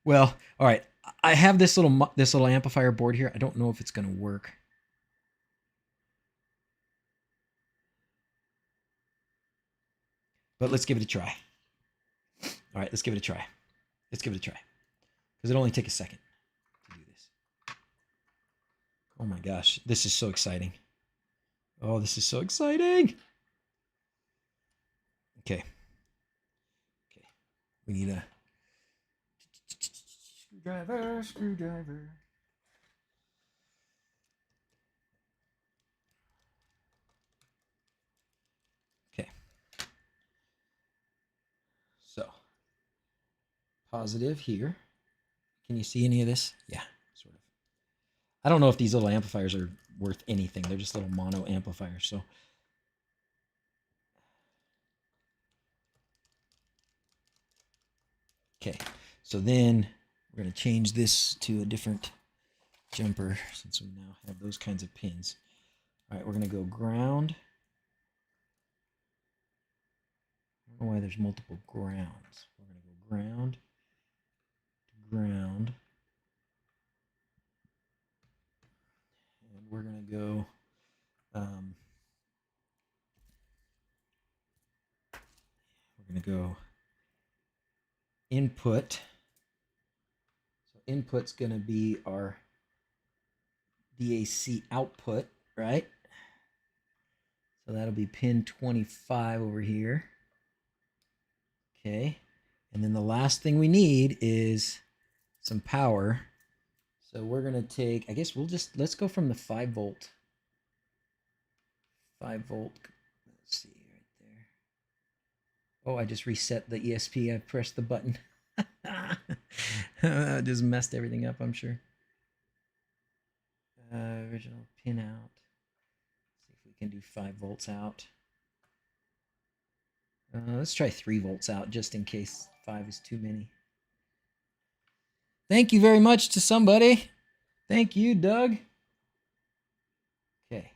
Well, all right. I have this little amplifier board here. I don't know if it's going to work. But let's give it a try. All right, let's give it a try. Let's give it a try. Because it'll only take a second to do this. Oh my gosh, this is so exciting. Oh, this is so exciting. Okay. Okay. We need a screwdriver. Okay. So, positive here. Can you see any of this? Yeah, sort of. I don't know if these little amplifiers are worth anything. They're just little mono amplifiers. So, okay. So then we're going to change this to a different jumper since we now have those kinds of pins. All right, we're going to go ground. I don't know why there's multiple grounds. We're going to go ground to ground. And we're going to go input. So input's going to be our DAC output, right? So that'll be pin 25 over here. Okay. And then the last thing we need is some power. So we're going to take, I guess let's go from the 5 volt. 5 volt. Let's see right there. Oh, I just reset the ESP. I pressed the button. Just messed everything up, I'm sure. Original pin out. See if we can do 5 volts out. Let's try 3 volts out just in case 5 is too many. Thank you very much to somebody. Thank you, Doug. Okay.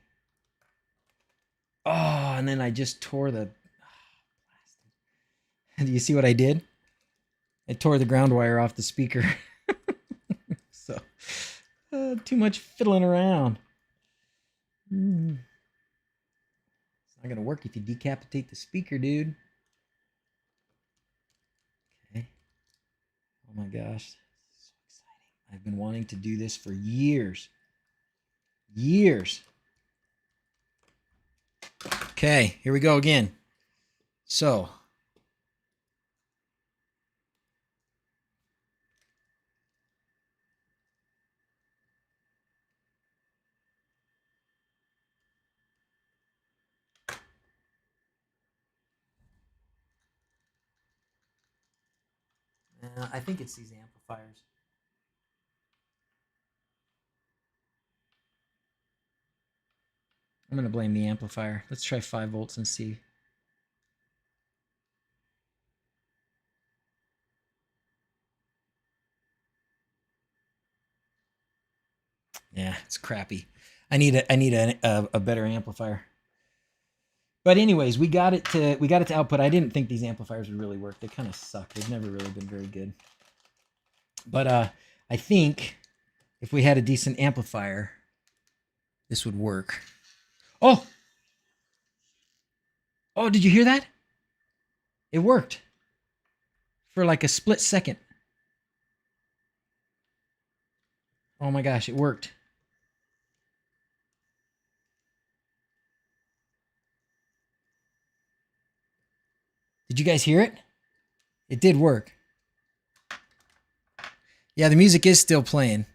Oh, and then I just tore the plastic. Do you see what I did? I tore the ground wire off the speaker. So, too much fiddling around. It's not going to work if you decapitate the speaker, dude. Okay. Oh my gosh. So exciting. I've been wanting to do this for years. Years. Okay, here we go again. So, I think it's these amplifiers. I'm going to blame the amplifier. Let's try 5 volts and see. Yeah, it's crappy. I need a better amplifier. But anyways, we got it to output. I didn't think these amplifiers would really work. They kind of suck. They've never really been very good. But I think if we had a decent amplifier, this would work. Oh! Oh, did you hear that? It worked. For like a split second. Oh my gosh, it worked. Did you guys hear it? It did work. Yeah, the music is still playing.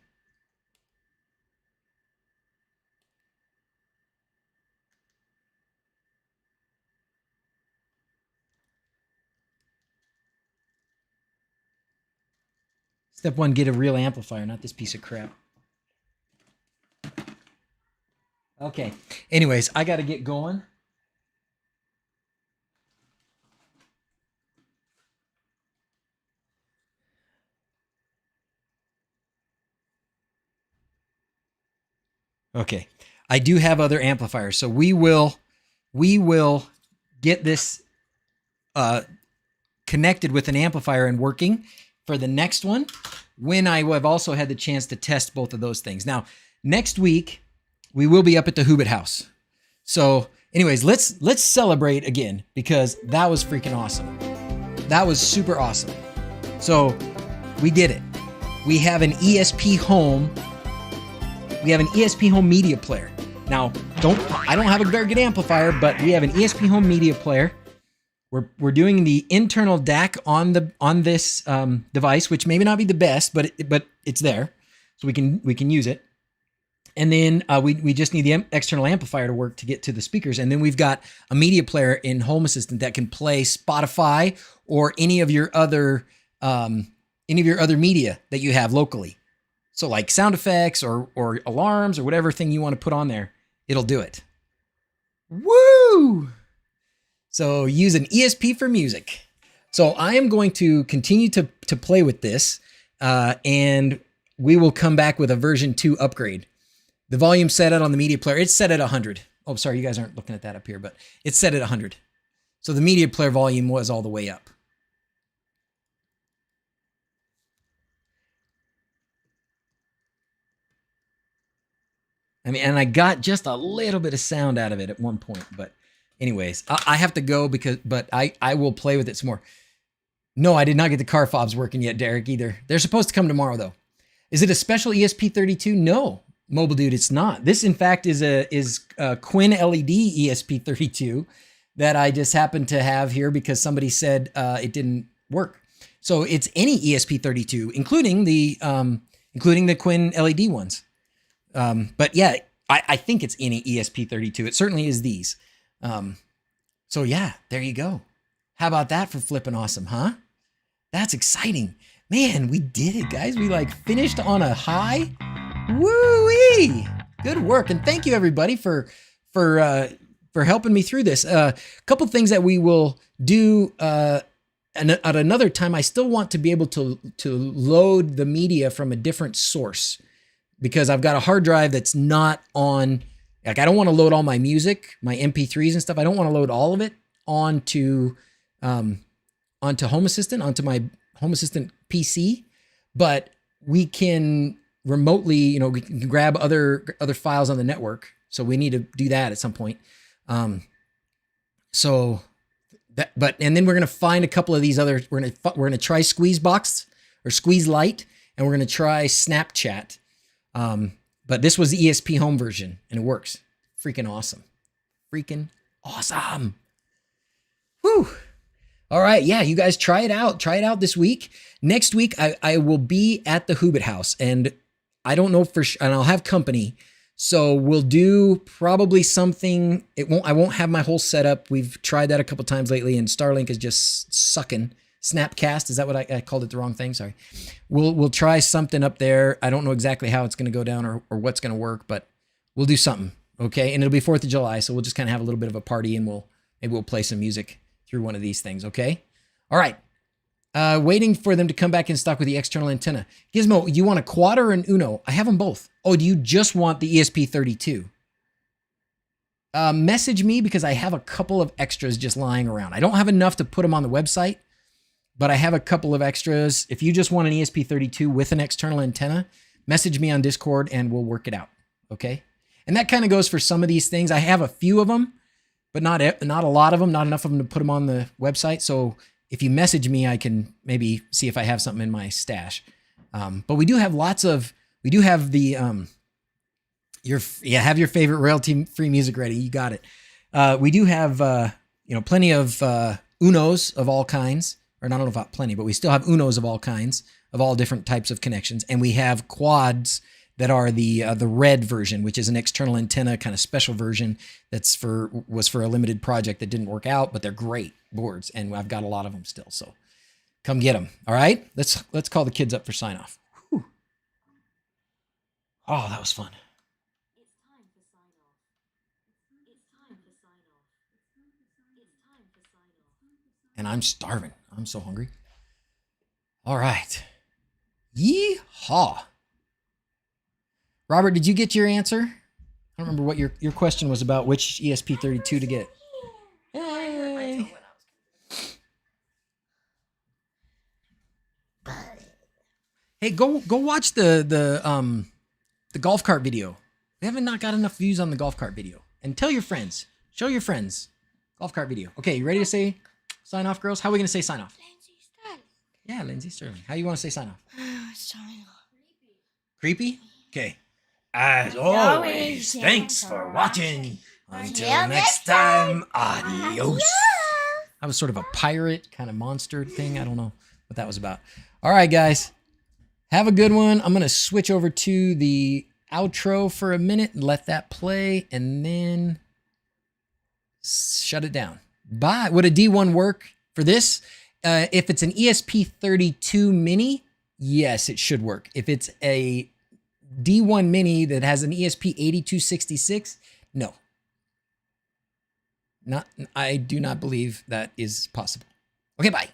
Step one, get a real amplifier, not this piece of crap. Okay. Anyways, I got to get going. Okay. I do have other amplifiers, so we will get this connected with an amplifier and working for the next one when I have also had the chance to test both of those things. Now, next week we will be up at the Hobbit House. So anyways, let's celebrate again because that was freaking awesome. That was super awesome. So we did it. We have an ESPHome. We have an ESPHome media player. Now, I don't have a very good amplifier, but we have an ESPHome media player. We're doing the internal DAC on this device, which maybe not be the best, but it's there, so we can use it. And then we just need the external amplifier to work to get to the speakers. And then we've got a media player in Home Assistant that can play Spotify or any of your other media that you have locally. So like sound effects or alarms or whatever thing you want to put on there, it'll do it. Woo! So use an ESP for music. So I am going to continue to play with this, and we will come back with a version 2 upgrade. The volume set out on the media player, it's set at 100. Oh, sorry, you guys aren't looking at that up here, but it's set at 100. So the media player volume was all the way up. I mean, and I got just a little bit of sound out of it at one point, but anyways, I have to go but I will play with it some more. No, I did not get the car fobs working yet, Derek, either. They're supposed to come tomorrow, though. Is it a special ESP32? No, Mobile Dude, it's not. This, in fact, is a wLED ESP32 that I just happened to have here because somebody said it didn't work. So it's any ESP32, including the wLED ones. But yeah, I think it's any ESP32. It certainly is these. So yeah, there you go. How about that for flipping awesome, huh? That's exciting. Man, we did it, guys. We like finished on a high. Woo-wee! Good work. And thank you everybody for helping me through this. A couple things that we will do at another time. I still want to be able to load the media from a different source, because I've got a hard drive that's not on, like I don't want to load all my music, my MP3s and stuff. I don't want to load all of it onto Home Assistant, onto my Home Assistant PC, but we can remotely, we can grab other files on the network. So we need to do that at some point. And then we're going to find a couple of these other, we're going to try Squeezebox or Squeeze Lite, and we're going to try Snapchat. But this was the ESPHome version and it works. Freaking awesome. Freaking awesome. Whew. All right. Yeah. You guys try it out. Try it out this week. Next week, I will be at the Hobbit House, and I don't know for sure, and I'll have company. So we'll do probably something. I won't have my whole setup. We've tried that a couple times lately, and Starlink is just sucking. Snapcast, is that what I called it the wrong thing? Sorry. We'll try something up there. I don't know exactly how it's going to go down or what's going to work, but we'll do something. Okay. And it'll be 4th of July. So we'll just kind of have a little bit of a party, and maybe we'll play some music through one of these things. Okay. All right. Waiting for them to come back in stock with the external antenna. Gizmo, you want a quad or an Uno? I have them both. Oh, do you just want the ESP32? Message me, because I have a couple of extras just lying around. I don't have enough to put them on the website, but I have a couple of extras. If you just want an ESP32 with an external antenna, message me on Discord and we'll work it out. Okay. And that kind of goes for some of these things. I have a few of them, but not a lot of them, not enough of them to put them on the website. So if you message me, I can maybe see if I have something in my stash. But we do have we do have the, have your favorite royalty-free music ready. You got it. We do have, plenty of Unos of all kinds, or not about plenty, but we still have Unos of all kinds, of all different types of connections. And we have quads that are the red version, which is an external antenna kind of special version was for a limited project that didn't work out, but they're great boards, and I've got a lot of them still. So come get them. All right, let's call the kids up for sign off. Whew. Oh, that was fun. It's time for sign off. It's time for sign off. It's time for sign off. And I'm starving. I'm so hungry. All right. Yeehaw. Robert, did you get your answer? I don't remember what your question was about, which ESP32 to get. Hey. Hey, go watch the golf cart video. We haven't not got enough views on the golf cart video. And tell your friends. Show your friends. Golf cart video. Okay, you ready to say sign off, girls? How are we going to say sign off? Lindsay Sterling. Yeah, Lindsay Sterling. How you want to say sign off? Sign off. Creepy? Okay. As always, thanks for watching. Until next time, adios. That was sort of a pirate kind of monster thing. I don't know what that was about. All right, guys. Have a good one. I'm going to switch over to the outro for a minute and let that play and then shut it down. Bye. Would a D1 work for this? If it's an ESP32 mini, yes, it should work. If it's a D1 mini that has an ESP8266, no. I do not believe that is possible. Okay, bye.